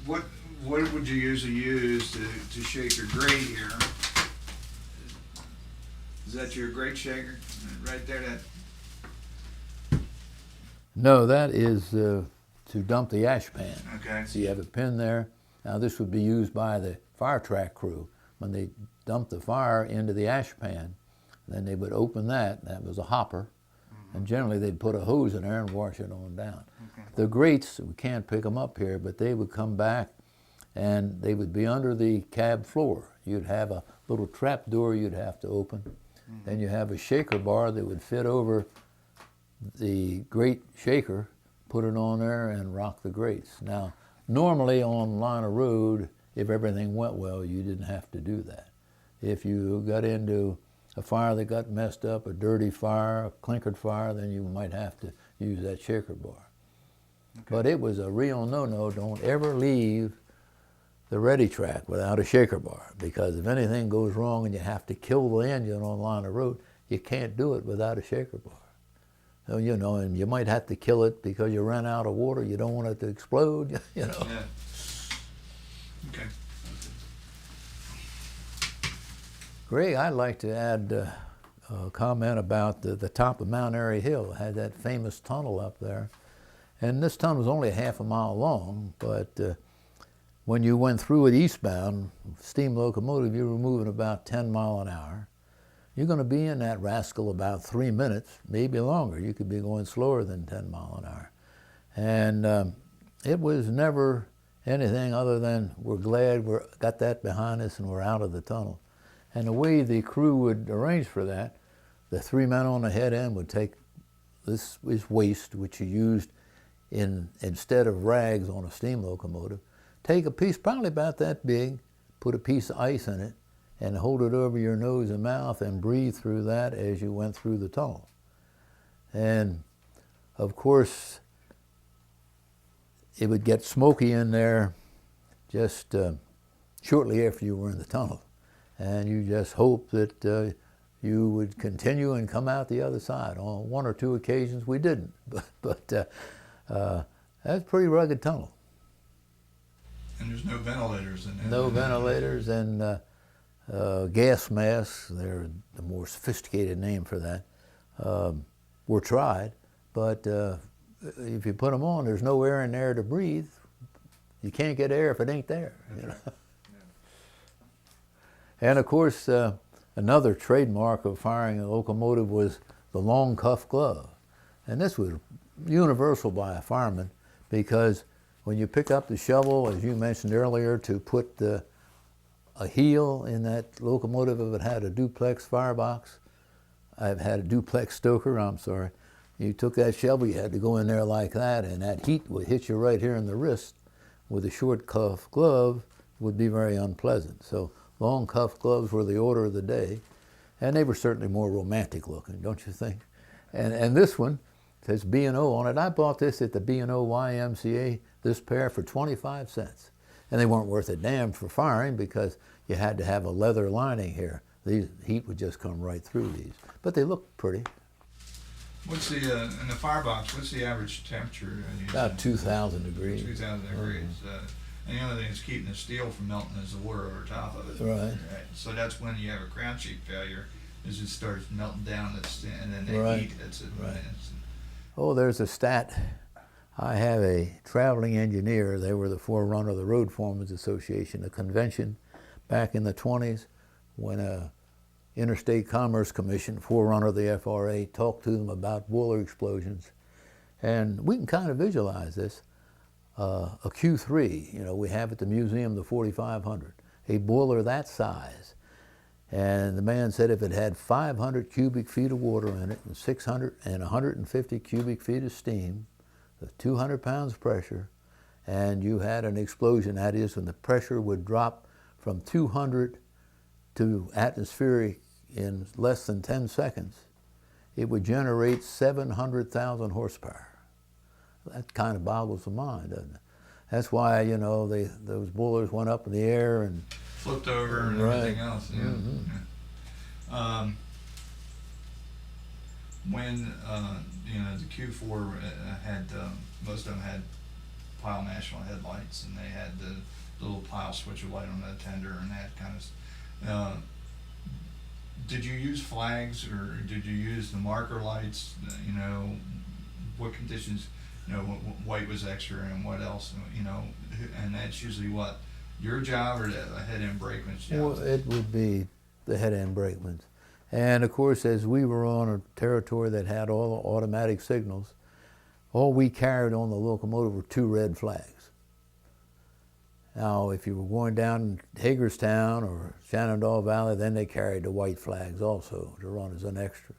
What would you usually use to shake your grate here? Is that your grate shaker right there? That No, that is to dump the ash pan. okay. So you have a pin there. Now this would be used by the fire track crew when they dump the fire into the ash pan. Then they would open that. That was a hopper. And generally they'd put a hose in there and wash it on down. Okay. The grates, we can't pick them up here, but they would come back and they would be under the cab floor. You'd have a little trap door you'd have to open. Then you have a shaker bar that would fit over the grate shaker, put it on there and rock the grates. Now, normally on line of road, if everything went well, you didn't have to do that. If you got into a fire that got messed up, a dirty fire, a clinkered fire, then you might have to use that shaker bar. Okay. But it was a real no-no. Don't ever leave the ready track without a shaker bar, because if anything goes wrong and you have to kill the engine on line of road, you can't do it without a shaker bar. So, you know, and you might have to kill it because you ran out of water. You don't want it to explode, you know. Yeah. Okay. Greg, I'd like to add a comment about the top of Mount Airy Hill. It had that famous tunnel up there. And this tunnel was only a half a mile long, but when you went through it eastbound, steam locomotive, you were moving about 10 miles an hour. You're going to be in that rascal about 3 minutes, maybe longer. You could be going slower than 10 miles an hour. And it was never anything other than we're glad we got that behind us and we're out of the tunnel. And the way the crew would arrange for that, the 3 men on the head end would take this waste, which you used instead of rags on a steam locomotive, take a piece probably about that big, put a piece of ice in it, and hold it over your nose and mouth and breathe through that as you went through the tunnel. And of course, it would get smoky in there just shortly after you were in the tunnel. And you just hope that you would continue and come out the other side. On one or two occasions we didn't, but that's a pretty rugged tunnel. And there's no ventilators in there. No ventilators and gas masks, they're the more sophisticated name for that, were tried, but if you put them on, there's no air in there to breathe. You can't get air if it ain't there. You know? And of course, another trademark of firing a locomotive was the long cuff glove. And this was universal by a fireman, because when you pick up the shovel, as you mentioned earlier, to put a heel in that locomotive, if it had a duplex firebox, I've had a duplex stoker, I'm sorry, you took that shovel, you had to go in there like that, and that heat would hit you right here in the wrist. With a short cuff glove would be very unpleasant. So long cuff gloves were the order of the day, and they were certainly more romantic looking, don't you think? And this one says B&O on it. I bought this at the B&O YMCA, this pair, for 25 cents. And they weren't worth a damn for firing because you had to have a leather lining here. These heat would just come right through these, but they look pretty. What's the in the firebox? What's the average temperature? About 2,000 degrees. 2,000 degrees. And the only thing that's keeping the steel from melting is the water over top of it. Right. So that's when you have a crown sheet failure, is it starts melting down, and then the Right. heat. That's it. Right. Oh, there's a stat. I have a traveling engineer. They were the forerunner of the Road Foremen's Association, a convention back in the 20s when a Interstate Commerce Commission, forerunner of the FRA, talked to them about boiler explosions. And we can kind of visualize this. A Q3, you know, we have at the museum the 4500, a boiler that size. And the man said if it had 500 cubic feet of water in it and 600 and 150 cubic feet of steam, with 200 pounds pressure, and you had an explosion, that is, when the pressure would drop from 200 to atmospheric in less than 10 seconds, it would generate 700,000 horsepower. That kind of boggles the mind, doesn't it? That's why, you know, those boilers went up in the air and flipped over and right. everything else. Yeah. Mm-hmm. Yeah. When you know, the Q4 had most of them had pile national headlights, and they had the little pile switcher light on the tender and that kind of stuff. Did you use flags, or did you use the marker lights? You know, what conditions? You know, white was extra, and what else? You know, and that's usually what, your job, or the head-end brakeman's job? Well, it would be the head-end brakeman's. And of course, as we were on a territory that had all the automatic signals, all we carried on the locomotive were 2 red flags. Now, if you were going down Hagerstown or Shenandoah Valley, then they carried the white flags also to run as an extra.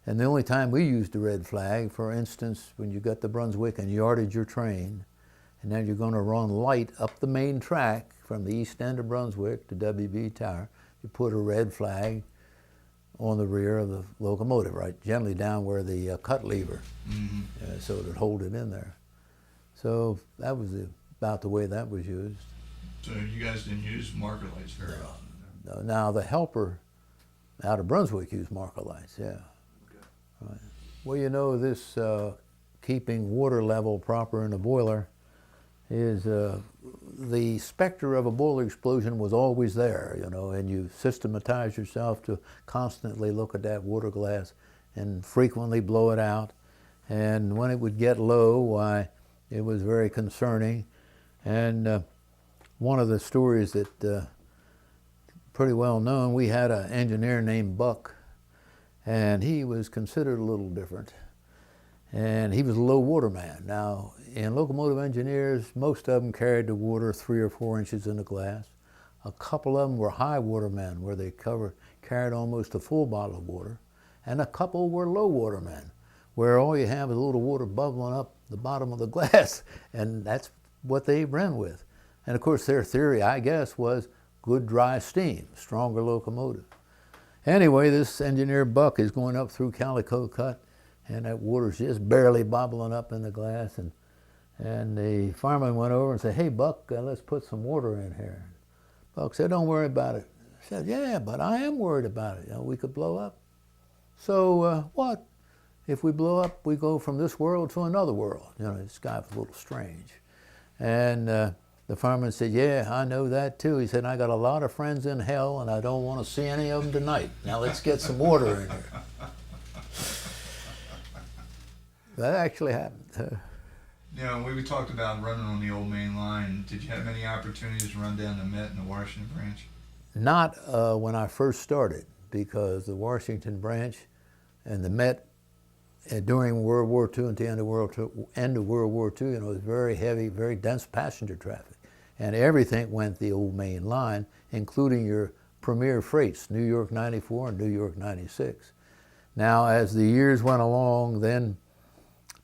And the only time we used the red flag, for instance, when you got to Brunswick and yarded your train, and then you're going to run light up the main track from the east end of Brunswick to WB Tower, you put a red flag on the rear of the locomotive, right, generally down where the cut lever, so it would hold it in there. So that was about the way that was used. So you guys didn't use marker lights very often? Now the helper out of Brunswick used marker lights, yeah. Okay. Right. Well, you know, this keeping water level proper in the boiler is the specter of a boiler explosion was always there, you know, and you systematize yourself to constantly look at that water glass and frequently blow it out. And when it would get low, why, it was very concerning. And one of the stories that pretty well known, we had an engineer named Buck, and he was considered a little different. And he was a low water man. Now, in locomotive engineers, most of them carried the water 3 or 4 inches in the glass. A couple of them were high water men, where they carried almost a full bottle of water. And a couple were low water men, where all you have is a little water bubbling up the bottom of the glass, and that's what they ran with. And of course, their theory, I guess, was good dry steam, stronger locomotive. Anyway, this engineer Buck is going up through Calico Cut, and that water's just barely bobbling up in the glass. And the fireman went over and said, "Hey, Buck, let's put some water in here." Buck said, "Don't worry about it." I said, "Yeah, but I am worried about it. You know, we could blow up." "So what? If we blow up, we go from this world to another world." You know, this guy was a little strange. And the fireman said, "Yeah, I know that too." He said, "I got a lot of friends in hell, and I don't want to see any of them tonight. Now let's get some water in here." That actually happened. You know, we talked about running on the old main line. Did you have any opportunities to run down the Met and the Washington branch? Not when I first started, because the Washington branch and the Met during World War II and the end of World War II, you know, it was very heavy, very dense passenger traffic. And everything went the old main line, including your premier freights, New York 94 and New York 96. Now, as the years went along, then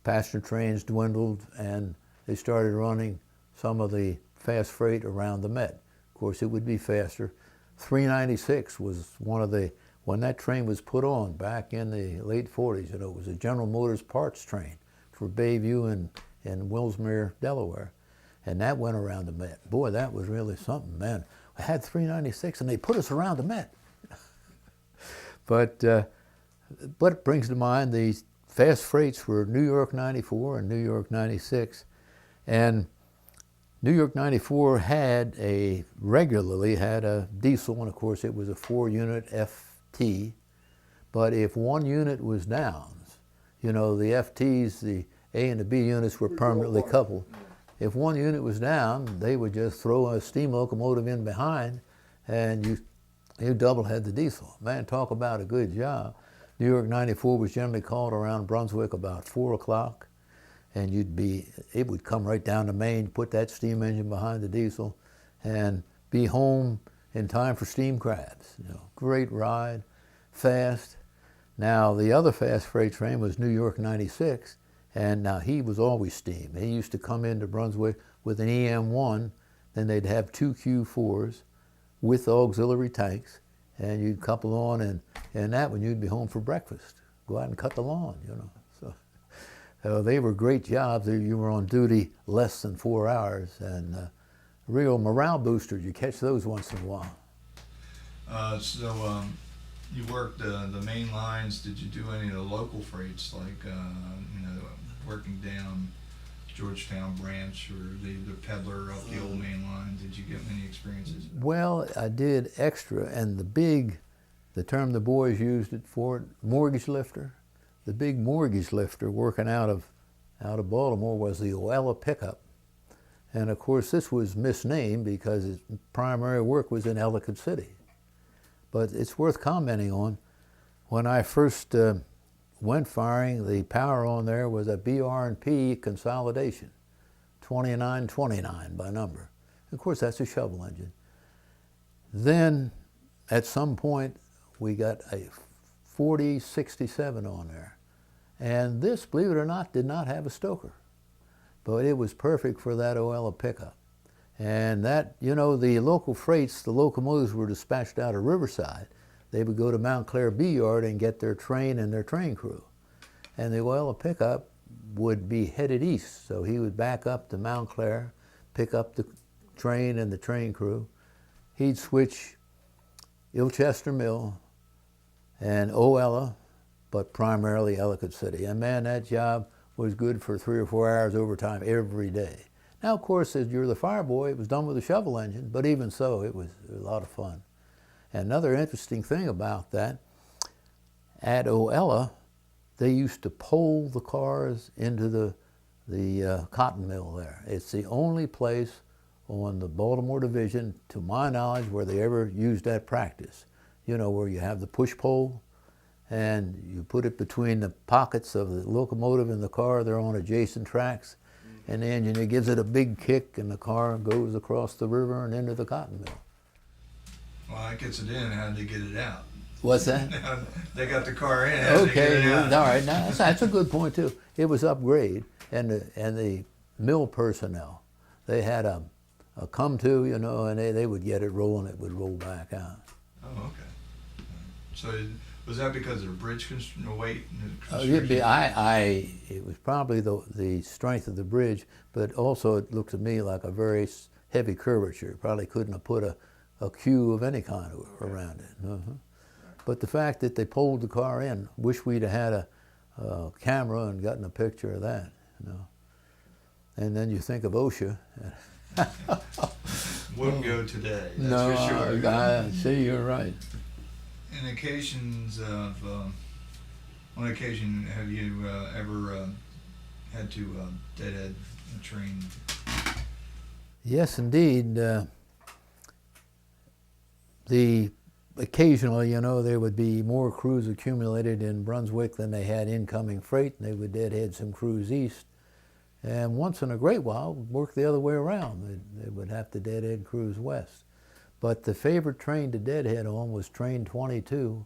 passenger trains dwindled, and they started running some of the fast freight around the Met. Of course, it would be faster. 396 was one of the, when that train was put on back in the late 40s, you know, it was a General Motors parts train for Bayview and Willsmere, Delaware. And that went around the Met. Boy, that was really something, man. I had 396 and they put us around the Met. But it brings to mind the fast freights were New York 94 and New York 96. And New York 94 regularly had a diesel, and of course it was a 4-unit FT. But if one unit was down, you know, the FTs, the A and the B units were permanently coupled. If one unit was down, they would just throw a steam locomotive in behind, and you double head the diesel. Man, talk about a good job. New York 94 was generally called around Brunswick about 4 o'clock, and it would come right down the main, put that steam engine behind the diesel, and be home in time for steam crabs. You know, great ride, fast. Now, the other fast freight train was New York 96, and now he was always steam. He used to come into Brunswick with an EM1, then they'd have 2 Q4s with auxiliary tanks, and you'd couple on, and that one you'd be home for breakfast. Go out and cut the lawn, you know. So they were great jobs. You were on duty less than 4 hours, and real morale boosters. You catch those once in a while. You worked the main lines. Did you do any of the local freights, like working down Georgetown branch or the peddler up the old main line? Did you get many experiences? Well, I did extra, and the term the boys used it for, mortgage lifter. The big mortgage lifter working out of Baltimore was the Oella pickup. And of course this was misnamed because its primary work was in Ellicott City. But it's worth commenting on, when I first went firing, the power on there was a B&ORR consolidation, 2929 by number. Of course that's a shovel engine. Then at some point we got a 4067 on there. And this, believe it or not, did not have a stoker. But it was perfect for that Oella pickup. And that, you know, the local freights, the locomotives were dispatched out of Riverside. They would go to Montclair B Yard and get their train and their train crew. And the Oella pickup would be headed east. So he would back up to Montclair, pick up the train and the train crew. He'd switch Ilchester Mill and Oella, but primarily Ellicott City. And man, that job was good for 3 or 4 hours overtime every day. Now, of course, as you're the fire boy, it was done with a shovel engine, but even so, it was a lot of fun. And another interesting thing about that, at Oella, they used to pole the cars into the cotton mill there. It's the only place on the Baltimore division, to my knowledge, where they ever used that practice. You know, where you have the push pole, and you put it between the pockets of the locomotive and the car. They're on adjacent tracks, and the engine gives it a big kick, and the car goes across the river and into the cotton mill. Well, that gets it in. How did they get it out? What's that? They got the car in. How did they get Okay, it out? all right. Now that's a good point too. It was upgrade, and the mill personnel, they had a come to, you know, and they would get it rolling. It would roll back out. Oh, okay. So was that because of the bridge weight? It was probably the strength of the bridge, but also it looked to me like a very heavy curvature. Probably couldn't have put a Q of any kind around it. But the fact that they pulled the car in, wish we'd have had a camera and gotten a picture of that, you know. And then you think of OSHA. Wouldn't go today, that's No, for sure. I see, you're right. In occasions of, on occasion, have you ever had to deadhead a train? Yes, indeed. Occasionally, you know, there would be more crews accumulated in Brunswick than they had incoming freight, and they would deadhead some crews east. And once in a great while, it would work the other way around. They would have to deadhead crews west. But the favorite train to deadhead on was train 22.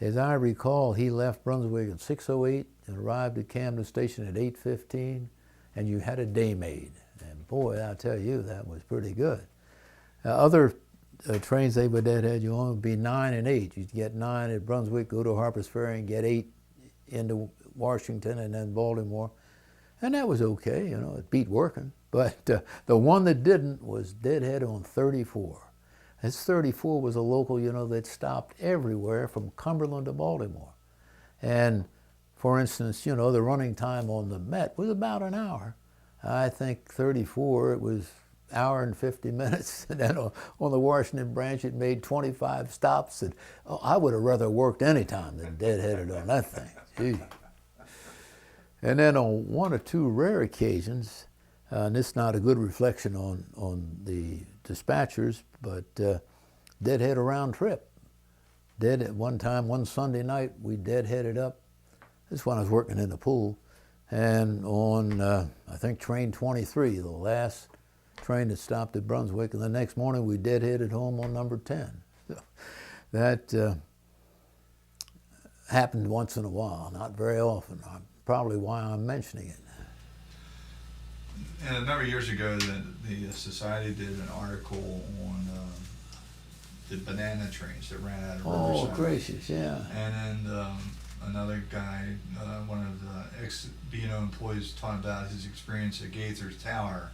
As I recall, he left Brunswick at 6:08 and arrived at Camden Station at 8:15, and you had a day made. And boy, I'll tell you, that was pretty good. Other trains they would deadhead you on would be 9 and 8. You'd get 9 at Brunswick, go to Harper's Ferry, and get 8 into Washington and then Baltimore. And that was okay, you know, it beat working. But the one that didn't was deadhead on 34. This 34 was a local, you know, that stopped everywhere from Cumberland to Baltimore. And for instance, you know, the running time on the Met was about an hour. I think 34, it was an hour and 50 minutes. And then on the Washington branch, it made 25 stops. And I would have rather worked any time than deadheaded on that thing. Gee. And then on 1 or 2 rare occasions, and this is not a good reflection on the dispatchers, but deadhead a round trip. At one time, one Sunday night, we deadheaded up. This is when I was working in the pool. And on, I think, train 23, the last train that stopped at Brunswick, and the next morning we deadheaded home on number 10. So that happened once in a while, not very often. Probably why I'm mentioning it. And a number of years ago, the society did an article on the banana trains that ran out of Riverside. Oh, gracious, yeah. And then another guy, one of the ex-B&O employees, talking about his experience at Gaither's Tower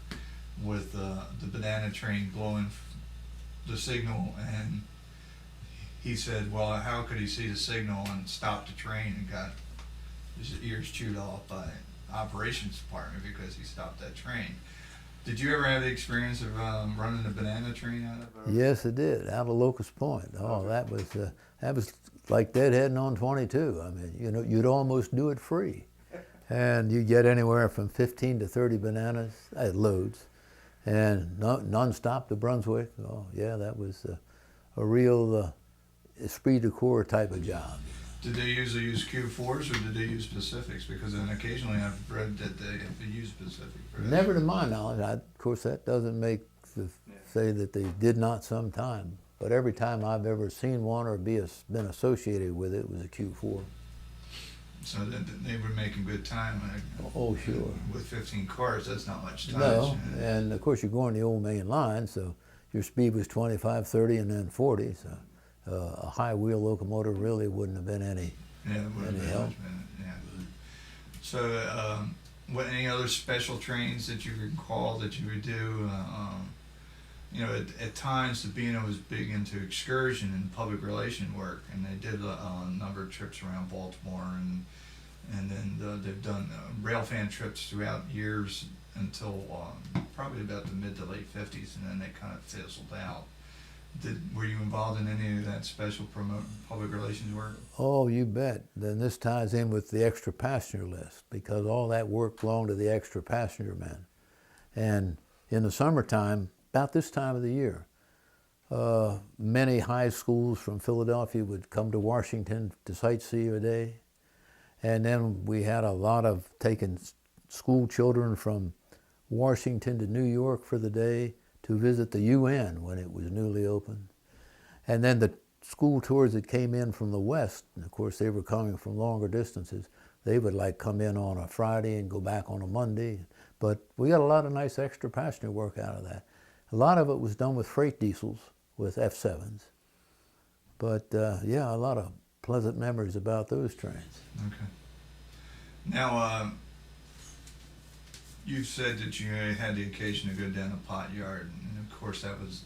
with the banana train blowing the signal, and he said, well, how could he see the signal and stop the train, and got his ears chewed off by operations department because he stopped that train. Did you ever have the experience of running a banana train out of? Yes, I did, out of Locust Point. Oh, okay. That was like deadheading on 22. I mean, you know, you'd almost do it free, and you get anywhere from 15 to 30 bananas at loads, and non-stop to Brunswick. Oh, yeah, that was a real esprit de corps type of job. Did they usually use Q4s, or did they use Pacifics? Because then occasionally I've read that they use Pacific. Never to my knowledge. Of course, that doesn't say that they did not sometime. But every time I've ever seen one or been associated with it was a Q4. So they were making good time. Oh, sure. With 15 cars, that's not much time. No, and of course you're going the old main line, so your speed was 25, 30, and then 40. So a high wheel locomotive really wouldn't have been any help. Yeah. So, what any other special trains that you recall that you would do? You know, at times the B&O was big into excursion and public relation work, and they did a number of trips around Baltimore, and then they've done railfan trips throughout years until probably about the mid to late 50s, and then they kind of fizzled out. Were you involved in any of that special public relations work? Oh, you bet. Then this ties in with the extra passenger list, because all that work belonged to the extra passenger men. And in the summertime, about this time of the year, many high schools from Philadelphia would come to Washington to sightsee a day. And then we had a lot of taking school children from Washington to New York for the day to visit the UN when it was newly opened. And then the school tours that came in from the West, and of course they were coming from longer distances, they would like come in on a Friday and go back on a Monday. But we got a lot of nice extra passenger work out of that. A lot of it was done with freight diesels, with F7s. But yeah, a lot of pleasant memories about those trains. Okay. Now, you said that you had the occasion to go down to Pot Yard, and of course that was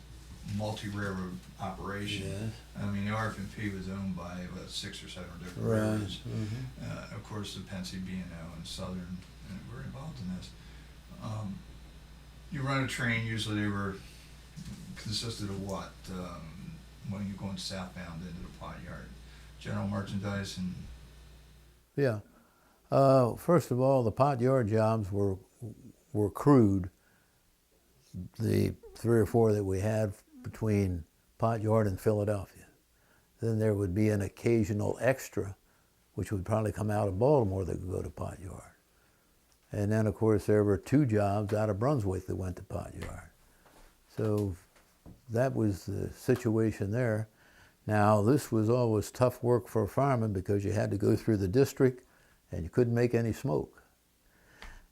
multi-railroad operation. Yes. I mean, the RF&P was owned by 6 or 7 different Right. railroads. Mm-hmm. Of course, the Pennsy B&O and Southern were involved in this. You run a train, usually they consisted of what when you're going southbound into the Pot Yard? General merchandise and... Yeah. First of all, the Pot Yard jobs were crude. The 3 or 4 that we had between Pot Yard and Philadelphia. Then there would be an occasional extra, which would probably come out of Baltimore that could go to Pot Yard. And then, of course, there were 2 jobs out of Brunswick that went to Pot Yard. So that was the situation there. Now, this was always tough work for a fireman because you had to go through the district and you couldn't make any smoke.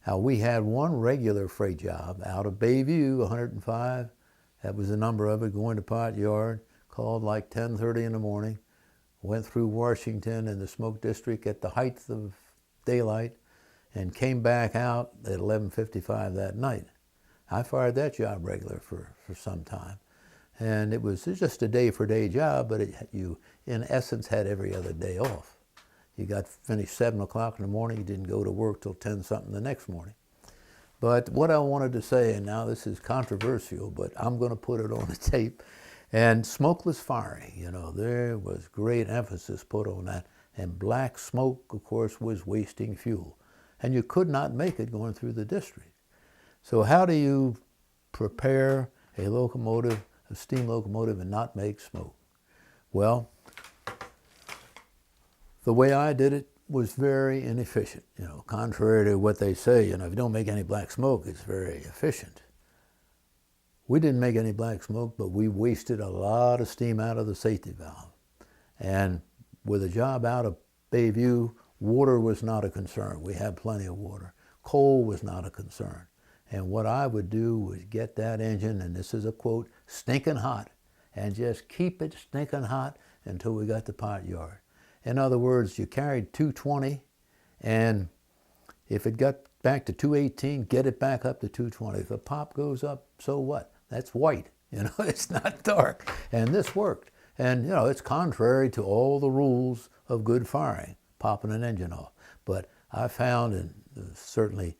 Now, we had one regular freight job out of Bayview, 105. That was the number of it, going to Pot Yard, called like 10:30 in the morning, went through Washington and the smoke district at the height of daylight, and came back out at 11:55 that night. I fired that job regular for some time. And it was just a day-for-day job, but you, in essence, had every other day off. You got finished 7 o'clock in the morning, you didn't go to work till 10-something the next morning. But what I wanted to say, and now this is controversial, but I'm going to put it on the tape, and smokeless firing, you know, there was great emphasis put on that. And black smoke, of course, was wasting fuel. And you could not make it going through the district. So how do you prepare a locomotive, a steam locomotive, and not make smoke? Well, the way I did it was very inefficient. You know, contrary to what they say, you know, if you don't make any black smoke, it's very efficient. We didn't make any black smoke, but we wasted a lot of steam out of the safety valve. And with a job out of Bayview, water was not a concern. We had plenty of water. Coal was not a concern. And what I would do was get that engine, and this is a quote, stinking hot, and just keep it stinking hot until we got to pot yard. In other words, you carried 220, and if it got back to 218, get it back up to 220. If a pop goes up, so what? That's white, you know, it's not dark. And this worked. And, you know, it's contrary to all the rules of good firing, popping an engine off. But I found, and certainly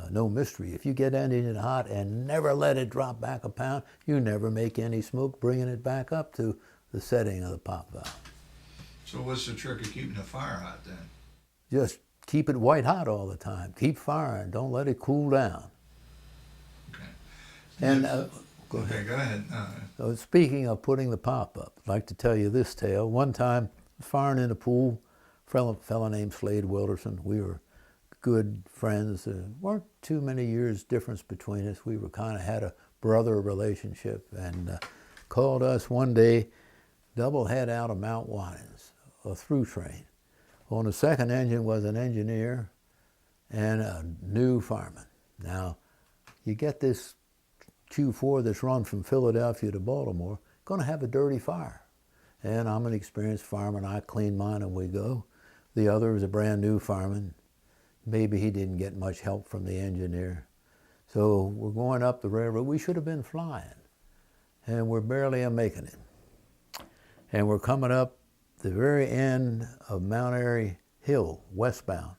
no mystery, if you get that engine hot and never let it drop back a pound, you never make any smoke bringing it back up to the setting of the pop valve. So what's the trick of keeping the fire hot then? Just keep it white hot all the time. Keep firing. Don't let it cool down. Okay. And Go ahead. So speaking of putting the pop up, I'd like to tell you this tale. One time, firing in a pool, a fellow named Slade Wilderson. We were good friends. There weren't too many years difference between us. We were kind of had a brother relationship, and called us one day, double head out of Mount Winans, a through train. On the second engine was an engineer and a new fireman. Now, you get this Q-4 that's run from Philadelphia to Baltimore, going to have a dirty fire. And I'm an experienced fireman. I clean mine and we go. The other is a brand new fireman. Maybe he didn't get much help from the engineer. So we're going up the railroad. We should have been flying. And we're barely making it. And we're coming up the very end of Mount Airy Hill, westbound.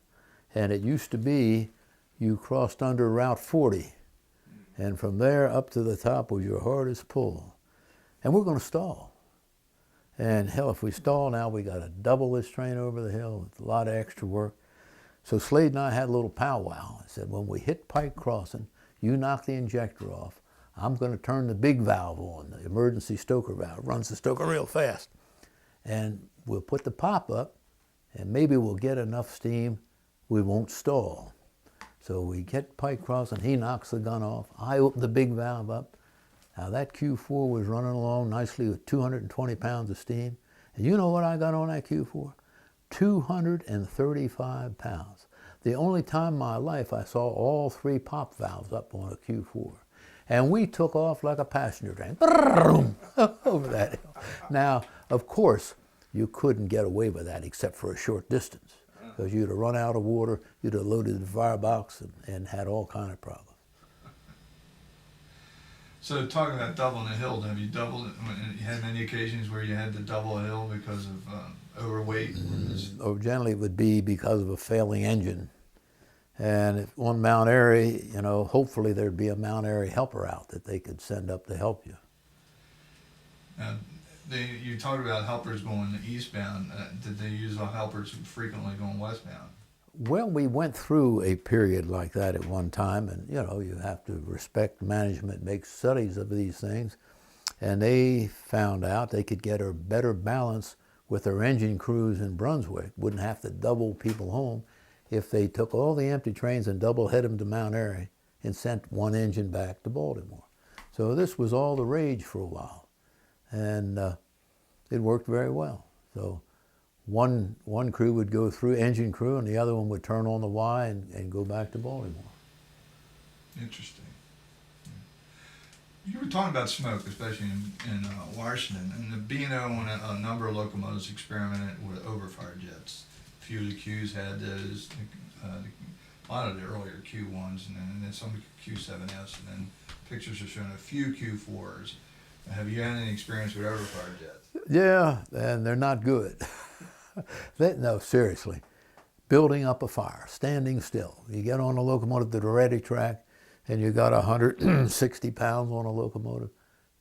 And it used to be you crossed under Route 40. And from there up to the top was your hardest pull. And we're going to stall. And hell, if we stall now, we got to double this train over the hill. It's a lot of extra work. So Slade and I had a little powwow. I said, when we hit Pike Crossing, you knock the injector off. I'm going to turn the big valve on, the emergency stoker valve. It runs the stoker real fast. And we'll put the pop up, and maybe we'll get enough steam, we won't stall. So we get Pike Crossing, he knocks the gun off. I open the big valve up. Now that Q4 was running along nicely with 220 pounds of steam. And you know what I got on that Q4? 235 pounds. The only time in my life I saw all three pop valves up on a Q4. And we took off like a passenger train, over that hill. Now, of course, you couldn't get away with that except for a short distance, because you'd have run out of water, you'd have loaded the firebox and had all kind of problems. So talking about doubling a hill, have you doubled it? You had many occasions where you had to double a hill because of overweight? Or generally it would be because of a failing engine. And if on Mount Airy, you know, hopefully there'd be a Mount Airy helper out that they could send up to help you. You talked about helpers going eastbound. Did they use helpers frequently going westbound? Well, we went through a period like that at one time, and you know, you have to respect management, make studies of these things, and they found out they could get a better balance with their engine crews in Brunswick, wouldn't have to double people home if they took all the empty trains and double head them to Mount Airy and sent one engine back to Baltimore. So this was all the rage for a while, and it worked very well. So one crew would go through, engine crew, and the other one would turn on the Y and go back to Baltimore. Interesting. You were talking about smoke, especially in Washington, and the B&O on a number of locomotives experimented with overfire jets. A few of the Qs had those, a lot of the earlier Q1s, and then some Q7S, and then pictures are showing a few Q4s. Have you had any experience with overfire jets? Yeah, and they're not good. No, seriously. Building up a fire, standing still. You get on a locomotive to the ready track, and you got 160 pounds on a locomotive.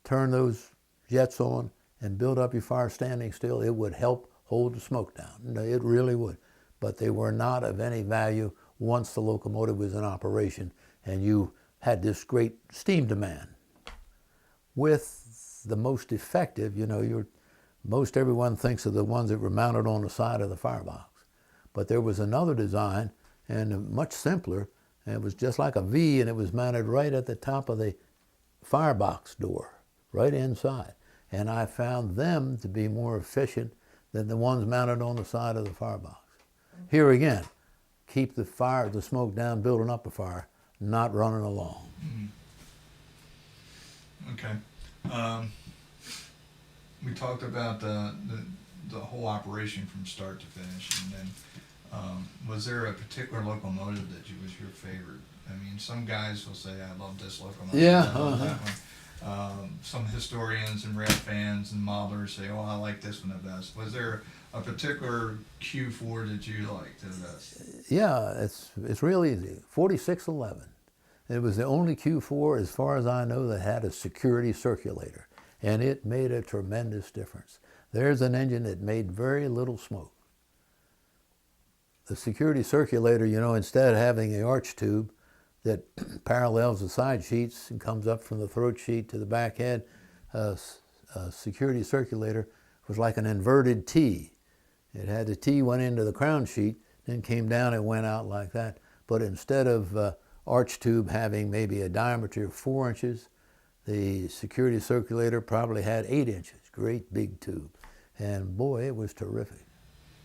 Turn those jets on and build up your fire standing still. It would help hold the smoke down. It really would. But they were not of any value once the locomotive was in operation and you had this great steam demand. With the most effective, you know, most everyone thinks of the ones that were mounted on the side of the firebox. But there was another design, and much simpler, and it was just like a V, and it was mounted right at the top of the firebox door right inside. And I found them to be more efficient than the ones mounted on the side of the firebox. Here again, keep the smoke down, building up a fire, not running along. Okay. We talked about the whole operation from start to finish, and then was there a particular locomotive that was your favorite? I mean, some guys will say, "I love this locomotive." Yeah. I love that one. Some historians and rail fans and modelers say, "Oh, I like this one the best." Was there a particular Q4 that you liked the best? Yeah, it's real easy. 4611. It was the only Q4, as far as I know, that had a security circulator, and it made a tremendous difference. There's an engine that made very little smoke. The security circulator, you know, instead of having an arch tube that parallels the side sheets and comes up from the throat sheet to the back head, a security circulator was like an inverted T. It had the T went into the crown sheet, then came down and went out like that. But instead of arch tube having maybe a diameter of 4 inches, the security circulator probably had 8 inches, great big tube. And boy, it was terrific.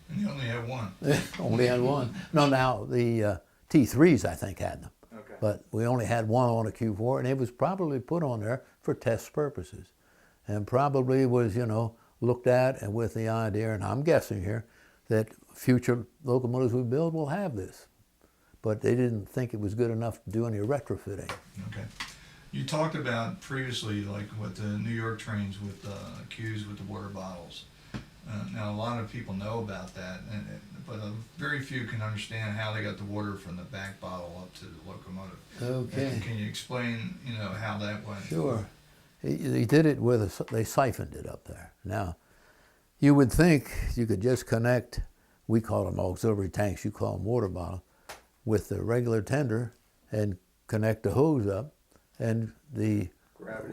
And you only had one. Only had one. No, now the T3s I think had them. Okay. But we only had one on a Q4, and it was probably put on there for test purposes. And probably was, you know, looked at and with the idea, and I'm guessing here, that future locomotives we build will have this. But they didn't think it was good enough to do any retrofitting. Okay. You talked about previously, like with the New York trains with Qs with the water bottles. Now, a lot of people know about that, but very few can understand how they got the water from the back bottle up to the locomotive. Okay. Can you explain, you know, how that went? Sure. He did it with they siphoned it up there. Now, you would think you could just connect, we call them auxiliary tanks, you call them water bottles, with the regular tender and connect the hose up, and the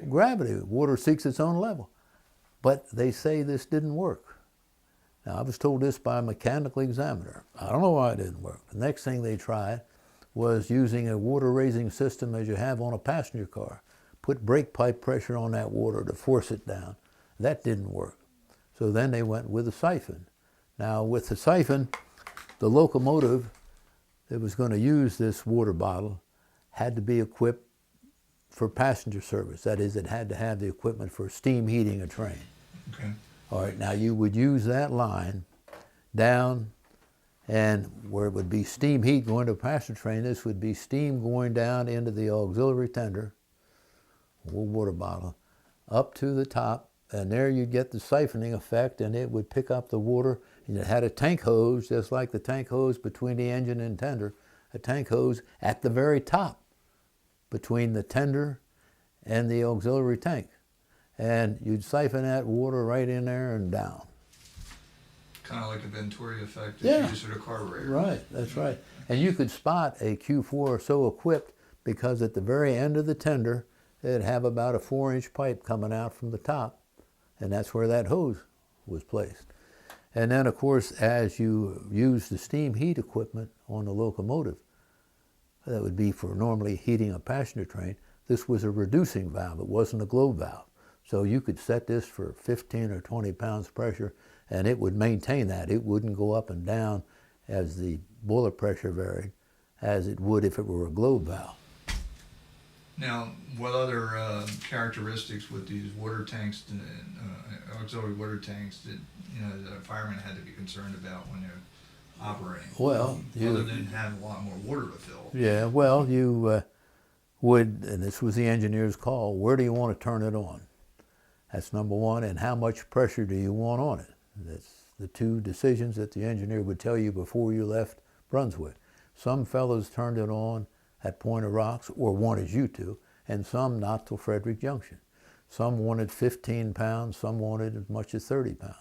gravity, water seeks its own level. But they say this didn't work. Now, I was told this by a mechanical examiner. I don't know why it didn't work. The next thing they tried was using a water raising system as you have on a passenger car. Put brake pipe pressure on that water to force it down. That didn't work. So then they went with a siphon. Now, with the siphon, the locomotive that was going to use this water bottle had to be equipped for passenger service. That is, it had to have the equipment for steam heating a train. Okay. All right, now you would use that line down, and where it would be steam heat going to a passenger train, this would be steam going down into the auxiliary tender, or water bottle, up to the top, and there you'd get the siphoning effect, and it would pick up the water, and it had a tank hose, just like the tank hose between the engine and tender, a tank hose at the very top, between the tender and the auxiliary tank. And you'd siphon that water right in there and down. Kind of like a Venturi effect that Yeah. you use with a carburetor. Right, that's right. And you could spot a Q4 so equipped because at the very end of the tender, it'd have about a 4-inch pipe coming out from the top, and that's where that hose was placed. And then, of course, as you use the steam heat equipment on the locomotive, that would be for normally heating a passenger train, this was a reducing valve. It wasn't a globe valve. So you could set this for 15 or 20 pounds pressure, and it would maintain that. It wouldn't go up and down as the boiler pressure varied, as it would if it were a globe valve. Now, what other characteristics with these water tanks, auxiliary water tanks, that the firemen had to be concerned about when they're operating? Well, other than having a lot more water to fill. Yeah, well, you would, and this was the engineer's call, where do you want to turn it on? That's number one, and how much pressure do you want on it? That's the two decisions that the engineer would tell you before you left Brunswick. Some fellows turned it on at Point of Rocks, or wanted you to, and some not till Frederick Junction. Some wanted 15 pounds, some wanted as much as 30 pounds.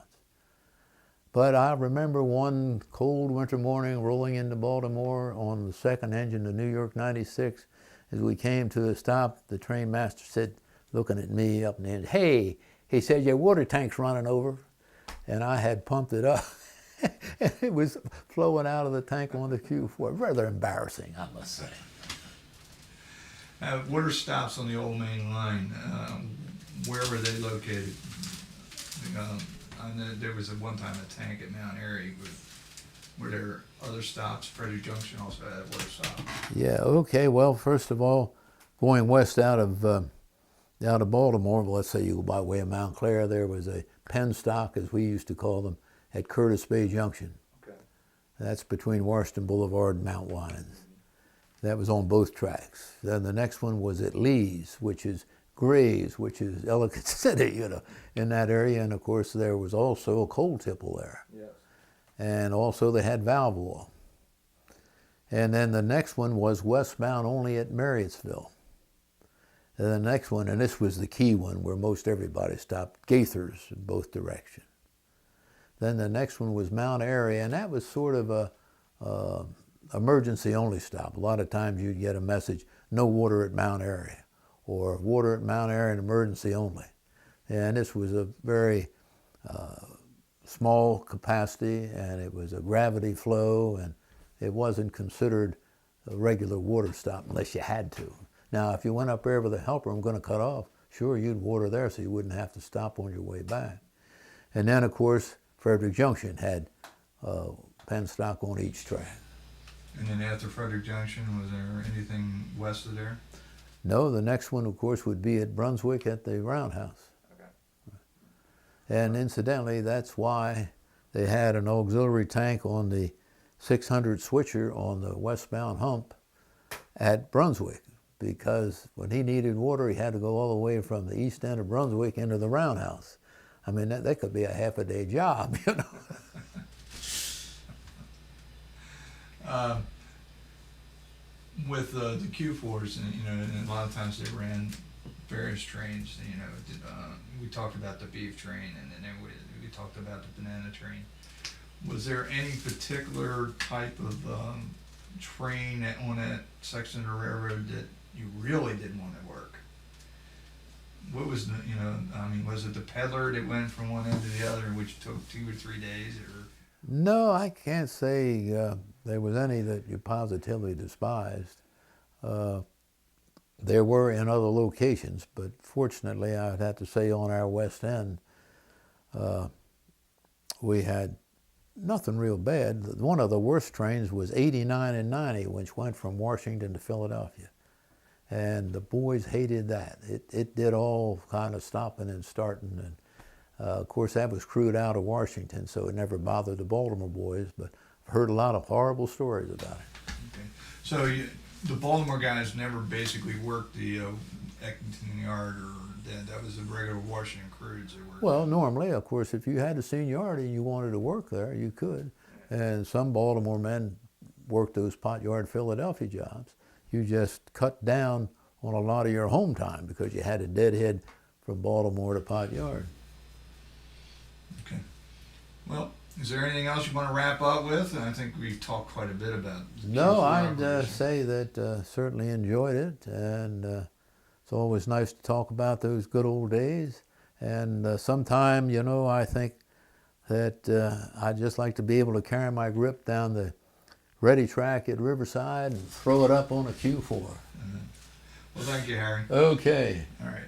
But I remember one cold winter morning rolling into Baltimore on the second engine of New York 96. As we came to a stop, the train master said, looking at me up in the end, "Hey," he said, "your water tank's running over." And I had pumped it up. It was flowing out of the tank on the Q4. Rather embarrassing, I must say. Water stops on the old main line, where were they located? I know there was at one time a tank at Mount Airy. Were there other stops? Frederick Junction also had a water stop. Yeah, okay, well, first of all, going west out of Baltimore, well, let's say you go by way of Montclair, there was a pen stock, as we used to call them, at Curtis Bay Junction. Okay. That's between Washington Boulevard and Mount Winans. That was on both tracks. Then the next one was at Lee's, which is Gray's, which is Ellicott City, you know, in that area. And of course, there was also a coal tipple there. Yes. And also they had valve oil. And then the next one was westbound only at Marriottsville. And the next one, and this was the key one where most everybody stopped, Gaithers in both directions. Then the next one was Mount Airy, and that was sort of a emergency only stop. A lot of times you'd get a message, no water at Mount Airy, or water at Mount Airy and emergency only. And this was a very small capacity, and it was a gravity flow, and it wasn't considered a regular water stop unless you had to. Now, if you went up there with a helper, I'm going to cut off, sure, you'd water there so you wouldn't have to stop on your way back. And then, of course, Frederick Junction had pen stock on each track. And then after Frederick Junction, was there anything west of there? No, the next one, of course, would be at Brunswick at the Roundhouse. Okay. And incidentally, that's why they had an auxiliary tank on the 600 switcher on the westbound hump at Brunswick, because when he needed water, he had to go all the way from the east end of Brunswick into the Roundhouse. I mean, that could be a half-a-day job, you know. With the Q4s, and you know, and a lot of times they ran various trains. You know, we talked about the beef train, and then we talked about the banana train. Was there any particular type of train on that section of the railroad that you really didn't want to work? What was the, you know, I mean, was it the peddler that went from one end to the other, which took 2 or 3 days, or? No, I can't say there was any that you positively despised. There were in other locations, but fortunately, I would have to say on our west end, we had nothing real bad. One of the worst trains was 89 and 90, which went from Washington to Philadelphia. And the boys hated that. It did all kind of stopping and starting. And of course, that was crewed out of Washington, so it never bothered the Baltimore boys, but I've heard a lot of horrible stories about it. Okay. So the Baltimore guys never basically worked the Eckington Yard, or that was the regular Washington crews that worked? Well, normally, of course, if you had a seniority and you wanted to work there, you could. And some Baltimore men worked those pot yard Philadelphia jobs. You just cut down on a lot of your home time because you had a deadhead from Baltimore to pot yard. Okay. Well, is there anything else you want to wrap up with? I think we've talked quite a bit about it. No, I'd say that certainly enjoyed it, and it's always nice to talk about those good old days. And sometime, you know, I think that I'd just like to be able to carry my grip down the ready track at Riverside and throw it up on a Q-4. Well, thank you, Harry. Okay. All right.